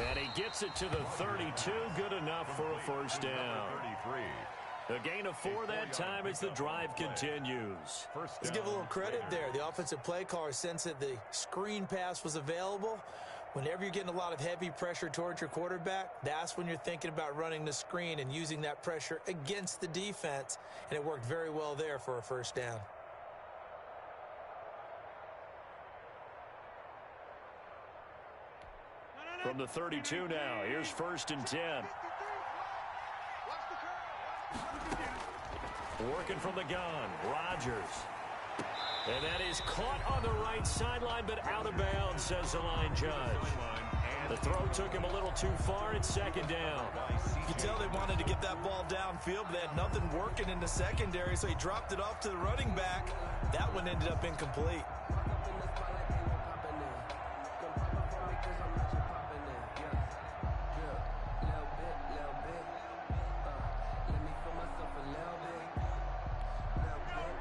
And he gets it to the 32. Good enough for a first down. 33. A gain of 4 that time as the drive continues. Let's give a little credit there. The offensive play caller sensed that the screen pass was available. Whenever you're getting a lot of heavy pressure towards your quarterback, that's when you're thinking about running the screen and using that pressure against the defense. And it worked very well there for a first down. From the 32 now, here's 1st and 10. Working from the gun, Rodgers. And that is caught on the right sideline, but out of bounds, says the line judge. The throw took him a little too far. It's second down. You can tell they wanted to get that ball downfield, but they had nothing working in the secondary, so he dropped it off to the running back. That one ended up incomplete.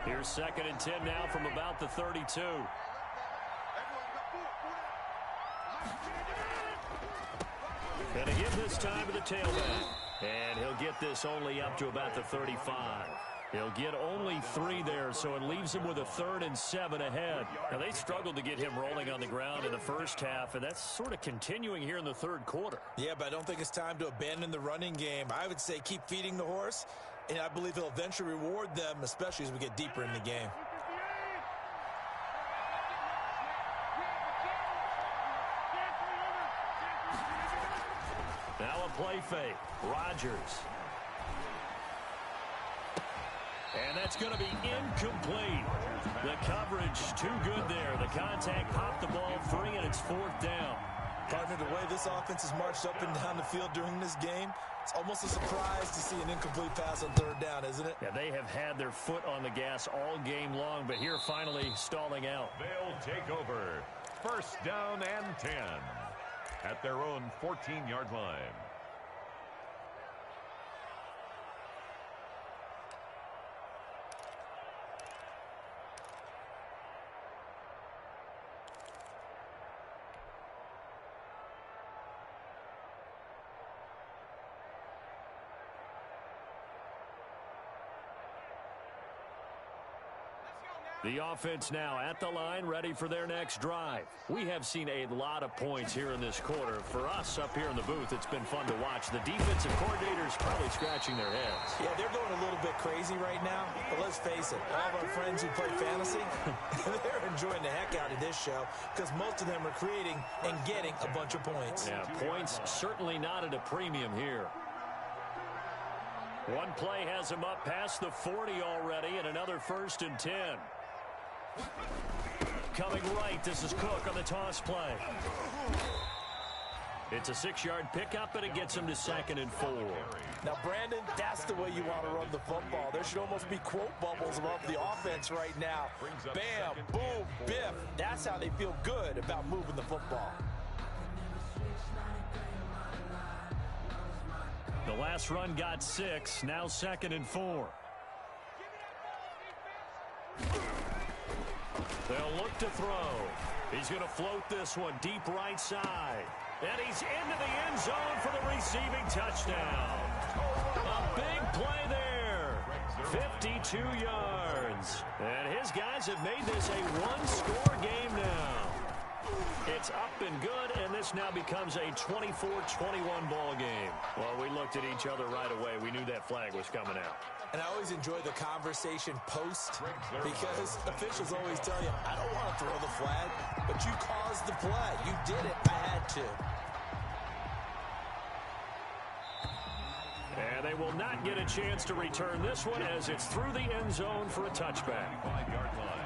Here's 2nd and 10 now from about the 32. And to give this time to the tailback. And he'll get this only up to about the 35. He'll get only 3 there, so it leaves him with a 3rd and 7 ahead. Now, they struggled to get him rolling on the ground in the first half, and that's sort of continuing here in the third quarter. Yeah, but I don't think it's time to abandon the running game. I would say keep feeding the horse, and I believe he'll eventually reward them, especially as we get deeper in the game. Now a play fake. Rodgers. And that's going to be incomplete. The coverage too good there. The contact popped the ball free, and it's 4th down. Partner, the way this offense has marched up and down the field during this game, it's almost a surprise to see an incomplete pass on 3rd down, isn't it? Yeah, they have had their foot on the gas all game long, but here finally stalling out. They'll take over. 1st down and 10 at their own 14-yard line. The offense now at the line, ready for their next drive. We have seen a lot of points here in this quarter. For us up here in the booth, it's been fun to watch. The defensive coordinators probably scratching their heads. Yeah, they're going a little bit crazy right now, but let's face it, all of our friends who play fantasy, they're enjoying the heck out of this show because most of them are creating and getting a bunch of points. Yeah, points certainly not at a premium here. One play has him up past the 40 already, and another 1st and 10. Coming right, this is Cook on the toss play. It's a 6-yard pickup, and it gets him to 2nd and 4. Now, Brandon, that's the way you want to run the football. There should almost be quote bubbles above the offense right now. Bam, boom, biff. That's how they feel good about moving the football. The last run got 6, now 2nd and 4. They'll look to throw. He's going to float this one deep right side. And he's into the end zone for the receiving touchdown. A big play there. 52 yards. And his guys have made this a one-score game now. It's up and good, and this now becomes a 24-21 ball game. Well, we looked at each other right away. We knew that flag was coming out. And I always enjoy the conversation post because officials always tell you, I don't want to throw the flag, but you caused the play. You did it. I had to. And they will not get a chance to return this one as it's through the end zone for a touchback. 5-yard line.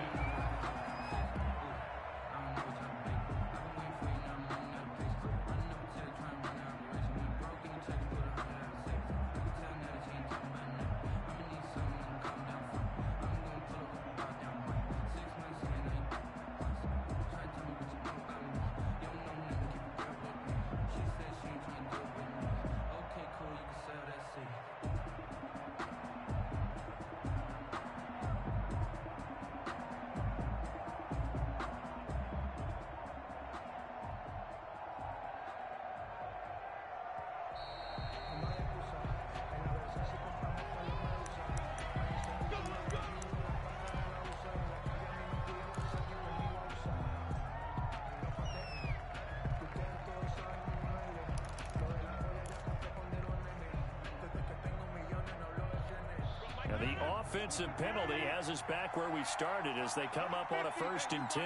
The offensive penalty has us back where we started as they come up on a 1st and 10.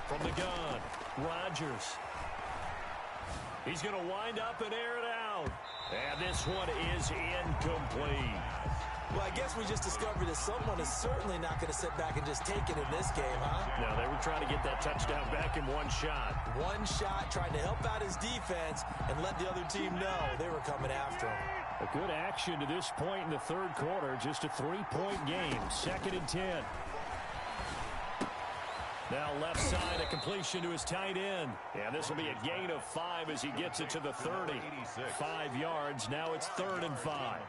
From the gun, Rodgers. He's going to wind up and air it out. And this one is incomplete. Well, I guess we just discovered that someone is certainly not going to sit back and just take it in this game, huh? No, they were trying to get that touchdown back in one shot. One shot, trying to help out his defense and let the other team know they were coming after him. A good action to this point in the third quarter. Just a 3-point game. 2nd and 10. Now left side, a completion to his tight end. And this will be a gain of 5 as he gets it to the 30. 5 yards. Now it's 3rd and 5.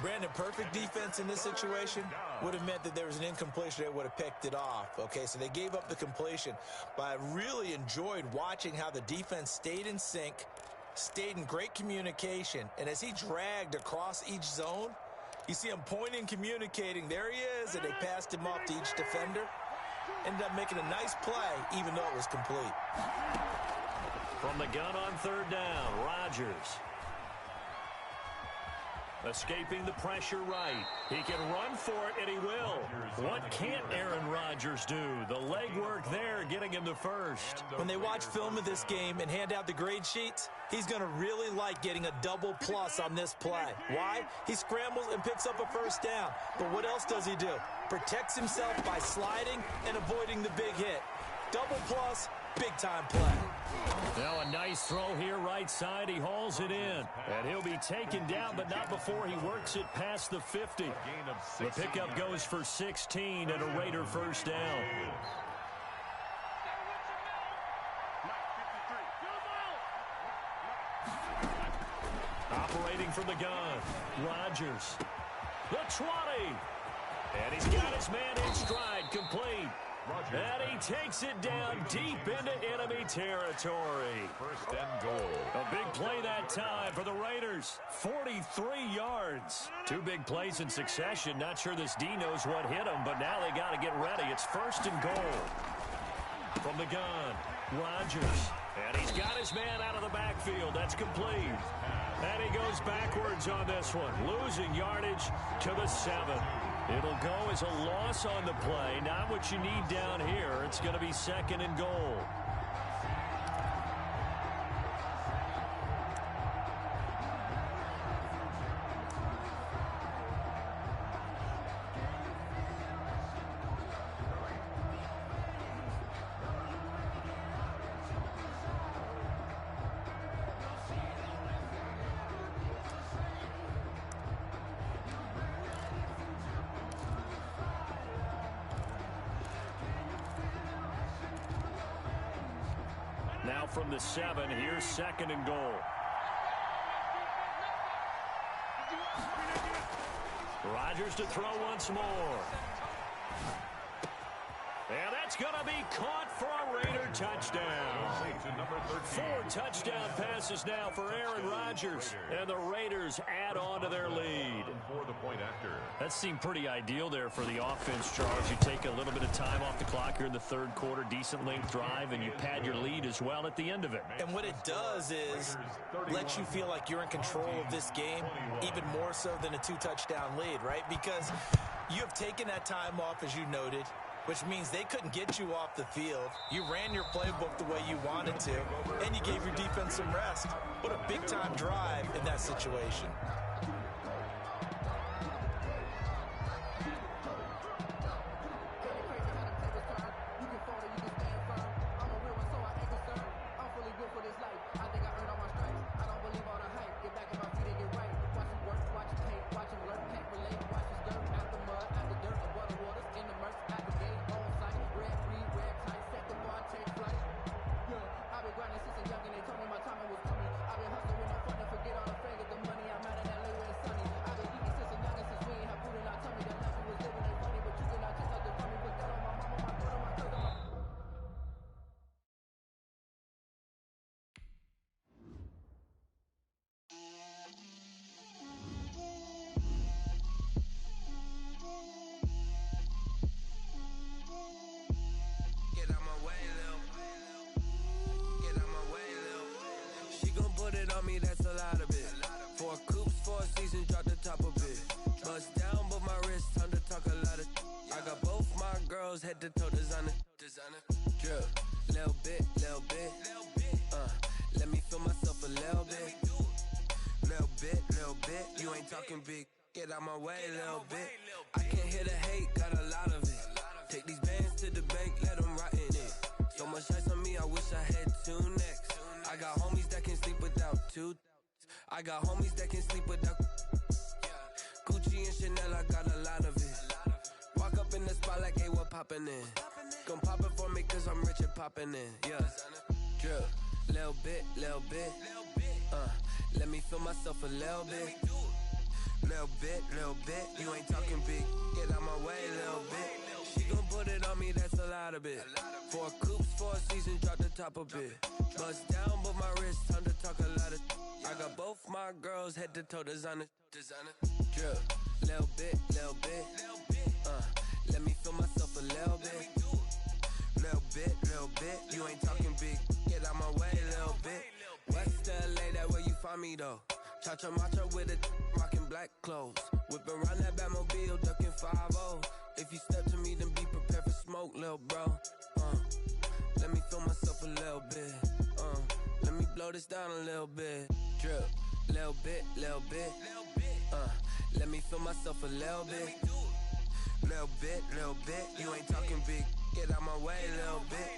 Brandon, perfect defense in this situation would have meant that there was an incompletion. They would have picked it off. Okay, so they gave up the completion. But I really enjoyed watching how the defense stayed in sync, stayed in great communication. And as he dragged across each zone, you see him pointing, communicating. There he is, and they passed him off to each defender. Ended up making a nice play, even though it was complete. From the gun on 3rd down, Rodgers. Escaping the pressure right. He can run for it, and he will. What can't Aaron Rodgers do? The legwork there getting him the first. When they watch film of this game and hand out the grade sheets, he's going to really like getting a double plus on this play. Why? He scrambles and picks up a first down. But what else does he do? Protects himself by sliding and avoiding the big hit. Double plus, big-time play. Now a nice throw here right side. He hauls it in. And he'll be taken down, but not before he works it past the 50. The pickup goes for 16 and a Raider first down. Operating from the gun, Rodgers. The 20. And he's got his man in stride, complete. And he takes it down deep into enemy territory. 1st and goal. A big play that time for the Raiders. 43 yards. 2 big plays in succession. Not sure this D knows what hit him, but now they got to get ready. It's 1st and goal. From the gun, Rodgers. And he's got his man out of the backfield. That's complete. And he goes backwards on this one, losing yardage to the 7. It'll go as a loss on the play. Not what you need down here. It's going to be 2nd and goal. Now from the 7, here's 2nd and goal. Rodgers to throw once more. And that's going to be caught for a Raider touchdown. 4 touchdown passes now for Aaron Rodgers. And the Raiders add on to their lead. That seemed pretty ideal there for the offense, Charles. You take a little bit of time off the clock here in the 3rd quarter, decent length drive, and you pad your lead as well at the end of it. And what it does is let you feel like you're in control of this game, even more so than a 2-touchdown lead, right? Because you have taken that time off, as you noted, which means they couldn't get you off the field. You ran your playbook the way you wanted to, and you gave your defense some rest. What a big-time drive in that situation. Me, that's a lot of it. 4 coops, 4 seasons, drop the top of it. Bust down, but my wrist, time to talk a lot of. I got both my girls head to toe designer. Drip, little bit. Let me feel myself a little bit. Little bit, you ain't talking big. get out my way a little bit. I can't hear the hate, got a lot of it. Take these bands to the bank, let them rot in it. So much ice on me, I wish I had 2 necks. I got homies that can sleep without 2. I got homies that can sleep without Gucci and Chanel, I got a lot of it. Walk up in the spot like, hey, what poppin' in? Gon' pop it for me cause I'm rich and poppin' in, yeah. Drip, little bit, let me feel myself a little bit. Little bit, you ain't talking big, get out my way a little bit. She gon' put it on me, that's a lot of it. 4 coops, 4 seasons, drop the top a bit. Bust down, but my wrist, time to talk a lot of. I got both my girls head to toe designer. Drip, little bit, let me feel myself a little bit. Little bit, you ain't talking big, get out my way a little bit. West LA, that where you find me though. Cha-cha macha with a rockin' black clothes. Whip around that Batmobile, duckin' 5-0. If you step to me, then be prepared for smoke, lil' bro. Let me feel myself a little bit. Let me blow this down a little bit. Drip, little bit. Let me feel myself a little bit. Little bit, you ain't talking big, get out my way a little bit.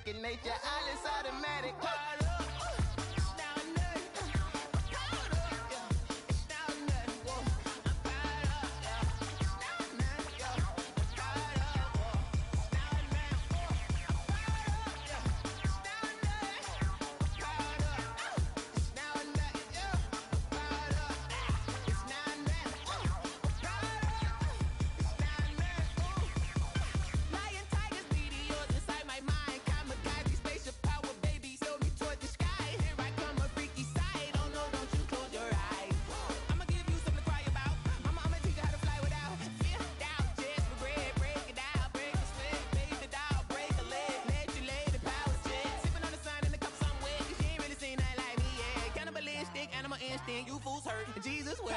Nature, all is automatic. You fools hurt, Jesus will.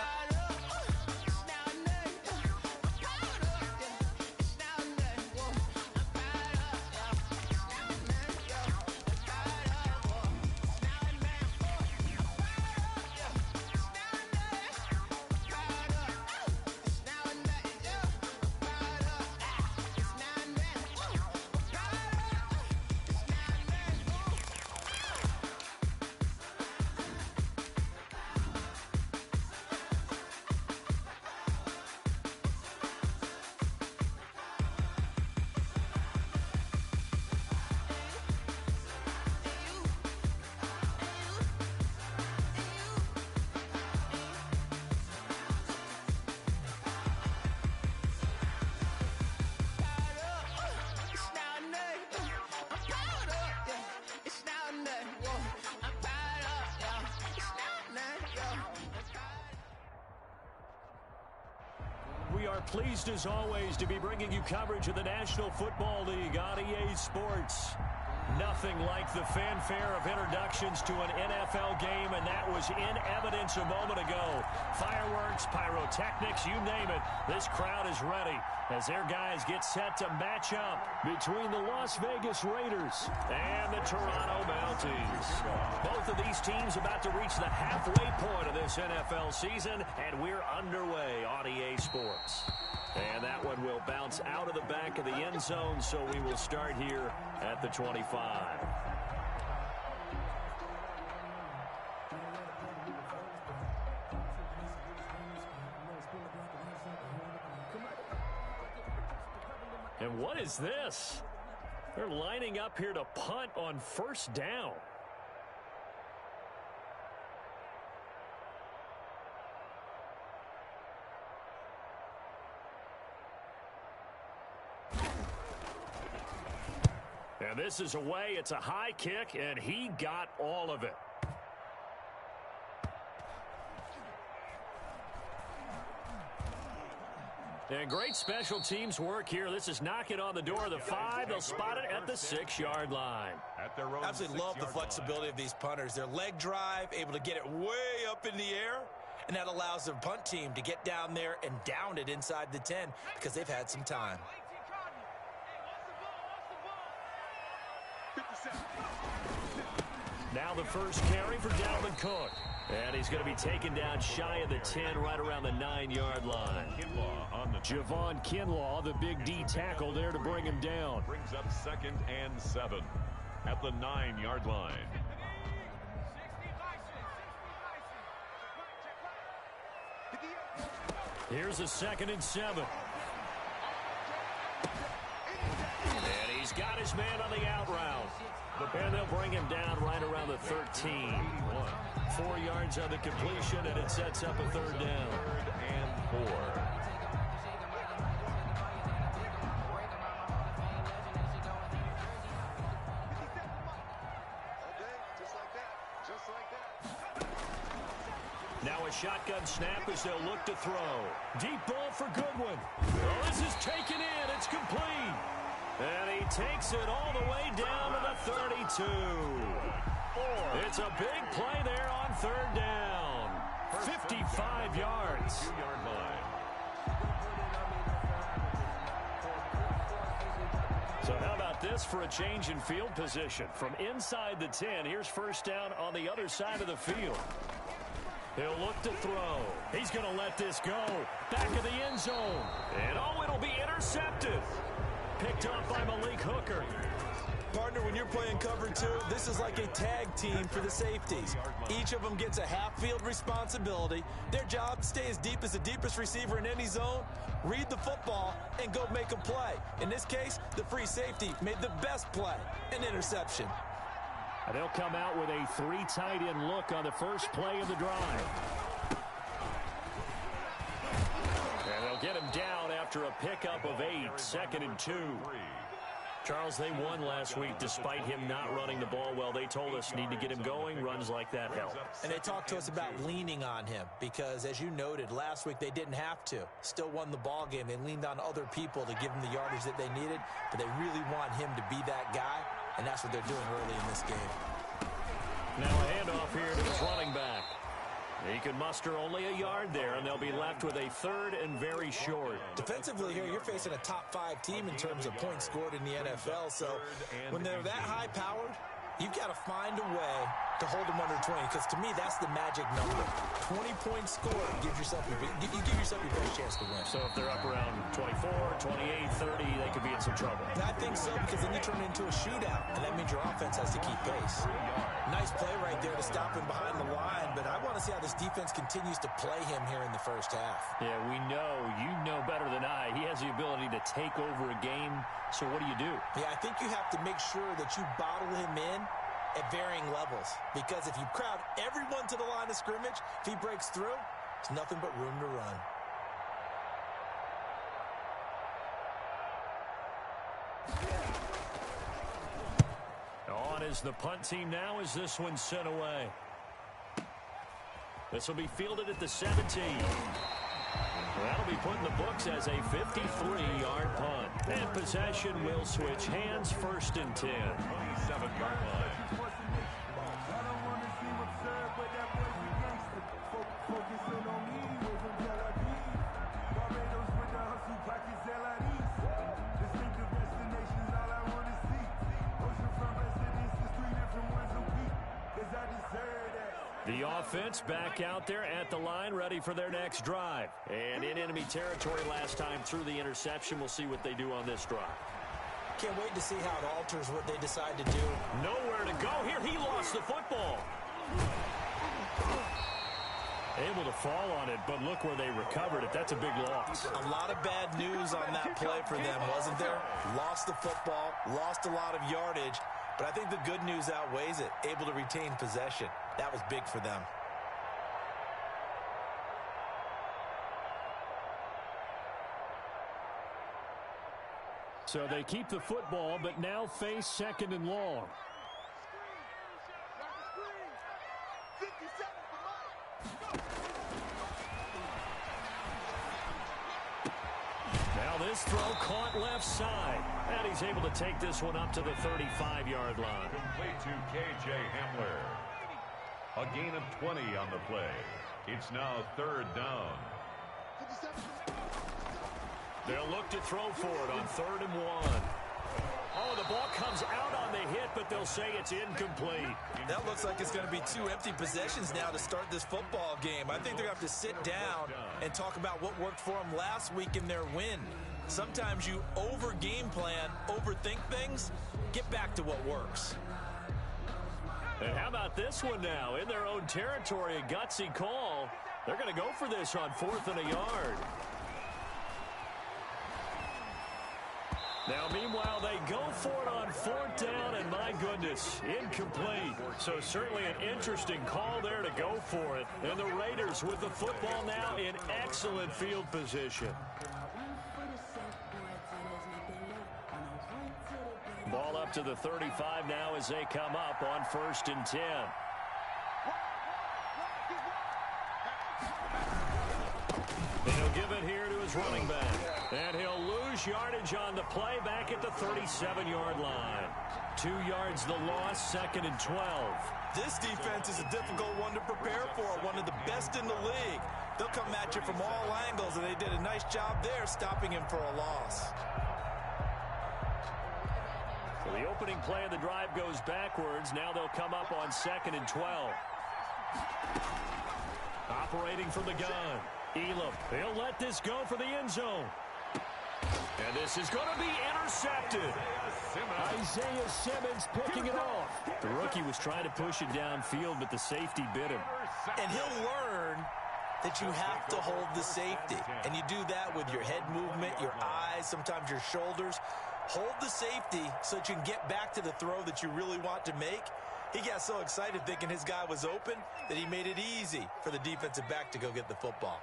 We are pleased as always to be bringing you coverage of the National Football League on EA Sports. Nothing like the fanfare of introductions to an NFL game, and that was in evidence a moment ago. Fireworks, pyrotechnics, you name it. This crowd is ready as their guys get set to match up between the Las Vegas Raiders and the Toronto Mounties. Both of these teams about to reach the halfway point of this NFL season, and we're underway on EA Sports. And that one will bounce out of the back of the end zone, so we will start here at the 25. And what is this? They're lining up here to punt on first down. And this is away. It's a high kick, and he got all of it. And great special teams work here. This is knocking on the door of the 5. They'll spot it at the 6-yard line. At their own Absolutely love the flexibility of these punters. Their leg drive, able to get it way up in the air, and that allows their punt team to get down there and down it inside the 10 because they've had some time. Now the first carry for Dalvin Cook. And he's going to be taken down shy of the 10, right around the 9-yard line. Javon Kinlaw, the big D tackle there to bring him down. Brings up 2nd and 7 at the 9-yard line. Here's a 2nd and 7. And he's got his man on the out route. And they'll bring him down right around the 13. 4 yards on the completion, and it sets up a 3rd down. 3rd and 4. Now a shotgun snap as they'll look to throw. Deep ball for Goodwin. Oh, this is taken in. It's complete. And he takes it all the way down to the 32. It's a big play there on 3rd down. 55 yards. 2-yard line. So how about this for a change in field position? From inside the 10, here's first down on the other side of the field. He'll look to throw. He's going to let this go. Back of the end zone. And oh, it'll be intercepted. Picked up by Malik Hooker. Partner, when you're playing cover 2, this is like a tag team for the safeties. Each of them gets a half-field responsibility. Their job, stay as deep as the deepest receiver in any zone, read the football, and go make a play. In this case, the free safety made the best play, an interception. And they'll come out with a 3 tight end look on the first play of the drive. And they'll get him down after a pickup of 8, 2nd and 2. Charles, they won last week despite him not running the ball well. They told us need to get him going. Runs like that help. And they talked to us about leaning on him because, as you noted, last week they didn't have to. Still won the ball game. They leaned on other people to give them the yardage that they needed, but they really want him to be that guy, and that's what they're doing early in this game. Now a handoff here to his running back. He can muster only a yard there, and they'll be left with a 3rd and very short. Defensively here, you're facing a top 5 team in terms of points scored in the NFL. So when they're that high-powered, you've got to find a way to hold them under 20, because to me, that's the magic number. 20 points scored gives yourself you give yourself your best chance to win. So if they're up around 24, 28, 30, they could be in some trouble. I think so, because then you turn it into a shootout, and that means your offense has to keep pace. Nice play right there to stop him behind the line, but I want to see how this defense continues to play him here in the first half. Yeah, you know better than I. He has the ability to take over a game, so what do? Yeah, I think you have to make sure that you bottle him in at varying levels, because if you crowd everyone to the line of scrimmage, if he breaks through, there's nothing but room to run. On is the punt team now as this one's sent away. This will be fielded at the 17. That'll be put in the books as a 53-yard punt. And possession will switch hands, 1st and 10. 27-yard line. The offense back out there at the line, ready for their next drive. And in enemy territory last time through the interception. We'll see what they do on this drive. Can't wait to see how it alters what they decide to do. Nowhere to go here. He lost the football. Able to fall on it, but look where they recovered it. That's a big loss. A lot of bad news on that play for them, wasn't there? Lost the football, lost a lot of yardage, but I think the good news outweighs it. Able to retain possession. That was big for them. So they keep the football, but now face 2nd and long. Now this throw caught left side. And he's able to take this one up to the 35-yard line. Complete to K.J. Hamler. A gain of 20 on the play. It's now 3rd down. They'll look to throw for it on 3rd and 1. Oh, the ball comes out on the hit, but they'll say it's incomplete. That looks like it's going to be 2 empty possessions now to start this football game. I think they're going to have to sit down and talk about what worked for them last week in their win. Sometimes you over-game plan, overthink things. Get back to what works. And how about this one now? In their own territory, a gutsy call. They're going to go for this on 4th and a yard. Now, meanwhile, they go for it on 4th down, and my goodness, incomplete. So certainly an interesting call there to go for it. And the Raiders with the football now in excellent field position. Ball up to the 35 now as they come up on 1st and 10. And he'll give it here to his running back. And he'll lose yardage on the play back at the 37-yard line. 2 yards the loss, 2nd and 12. This defense is a difficult one to prepare for, one of the best in the league. They'll come at you from all angles, and they did a nice job there stopping him for a loss. So the opening play of the drive goes backwards. Now they'll come up on 2nd and 12. Operating from the gun. Elam, he'll let this go for the end zone. And this is going to be intercepted. Isaiah Simmons picking it off. The rookie was trying to push it downfield, but the safety bit him. And he'll learn that you have to hold the safety. And you do that with your head movement, your eyes, sometimes your shoulders. Hold the safety so that you can get back to the throw that you really want to make. He got so excited thinking his guy was open that he made it easy for the defensive back to go get the football.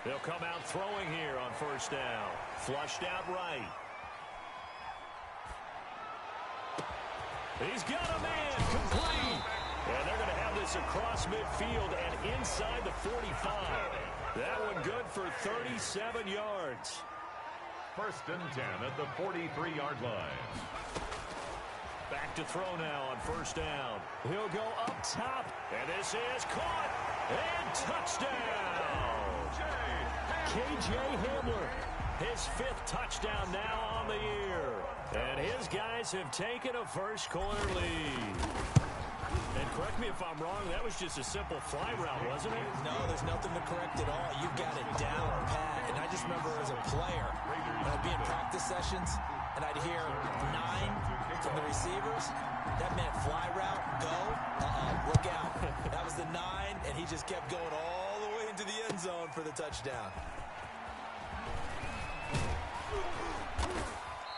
They'll come out throwing here on 1st down. Flushed out right. He's got a man complete. And they're going to have this across midfield and inside the 45. That one good for 37 yards. 1st and 10 at the 43-yard line. Back to throw now on 1st down. He'll go up top. And this is caught. And touchdown. K.J. Hamler. His 5th touchdown now on the year. And his guys have taken a first-quarter lead. And correct me if I'm wrong, that was just a simple fly route, wasn't it? No, there's nothing to correct at all. You've got it down pat. And I just remember as a player, when I'd be in practice sessions, and I'd hear 9 from the receivers. That meant fly route, go, look out. That was the 9, and he just kept going all the way into the end zone for the touchdown.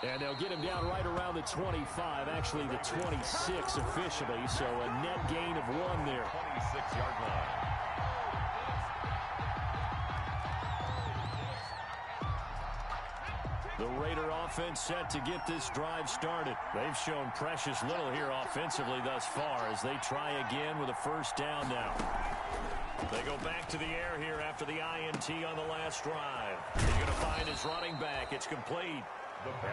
And they'll get him down right around the 25, actually the 26 officially, so a net gain of 1 there. 26-yard line. The Raider offense set to get this drive started. They've shown precious little here offensively thus far as they try again with a 1st down now. They go back to the air here after the INT on the last drive. He's going to find his running back. It's complete.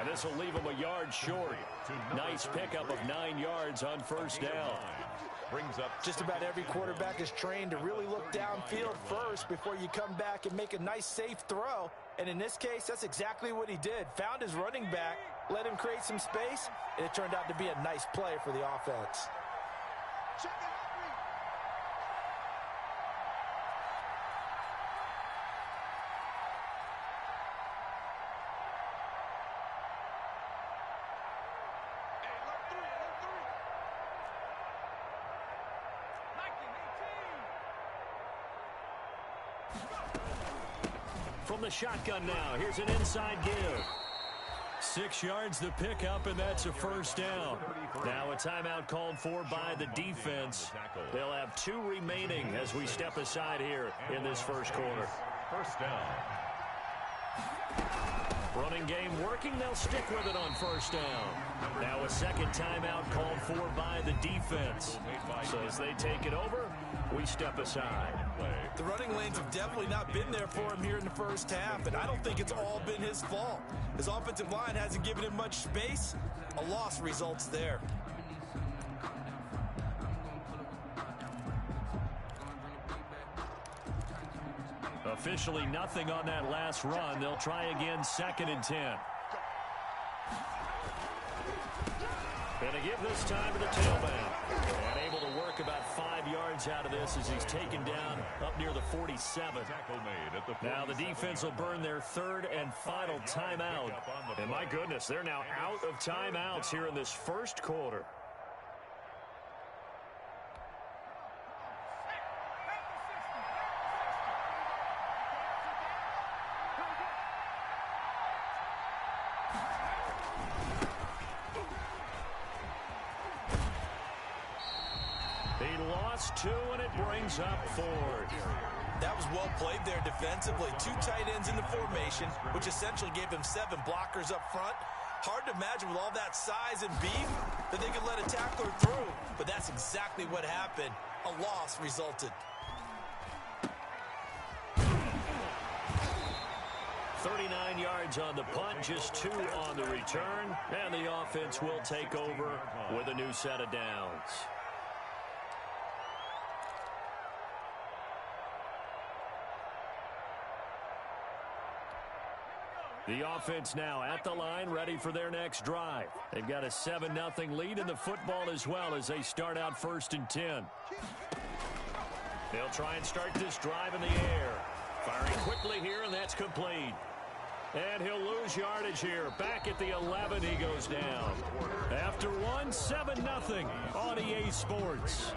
And this will leave him a yard short. Nice pickup of 9 yards on 1st down. Brings up just about every quarterback is trained to really look downfield first before you come back and make a nice safe throw. And in this case, that's exactly what he did. Found his running back, let him create some space, and it turned out to be a nice play for the offense. from the shotgun now. Here's an inside give. 6 yards the pickup, and that's a first down. Now a timeout called for by the defense. They'll have 2 remaining as we step aside here in this first quarter. First down. Running game working. They'll stick with it on first down. Now a second timeout called for by the defense. So as they take it over, we step aside. The running lanes have definitely not been there for him here in the first half, and I don't think it's all been his fault. His offensive line hasn't given him much space. A loss results there. Officially nothing on that last run. They'll try again, 2nd and 10. Going to give this time to the tailback. And able to work about 5 yards out of this as he's taken down up near the 47. Now the defense will burn their 3rd and final timeout. And my goodness, they're now out of timeouts here in this first quarter. He lost 2, and it brings up 4th. That was well played there defensively. 2 tight ends in the formation, which essentially gave them 7 blockers up front. Hard to imagine with all that size and beef that they could let a tackler through. But that's exactly what happened. A loss resulted. 39 yards on the punt, just 2 on the return. And the offense will take over with a new set of downs. The offense now at the line, ready for their next drive. They've got a 7-0 lead in the football as well as they start out 1st and 10. They'll try and start this drive in the air. Firing quickly here, and that's complete. And he'll lose yardage here. Back at the 11, he goes down. After 1, 7-0 on EA Sports.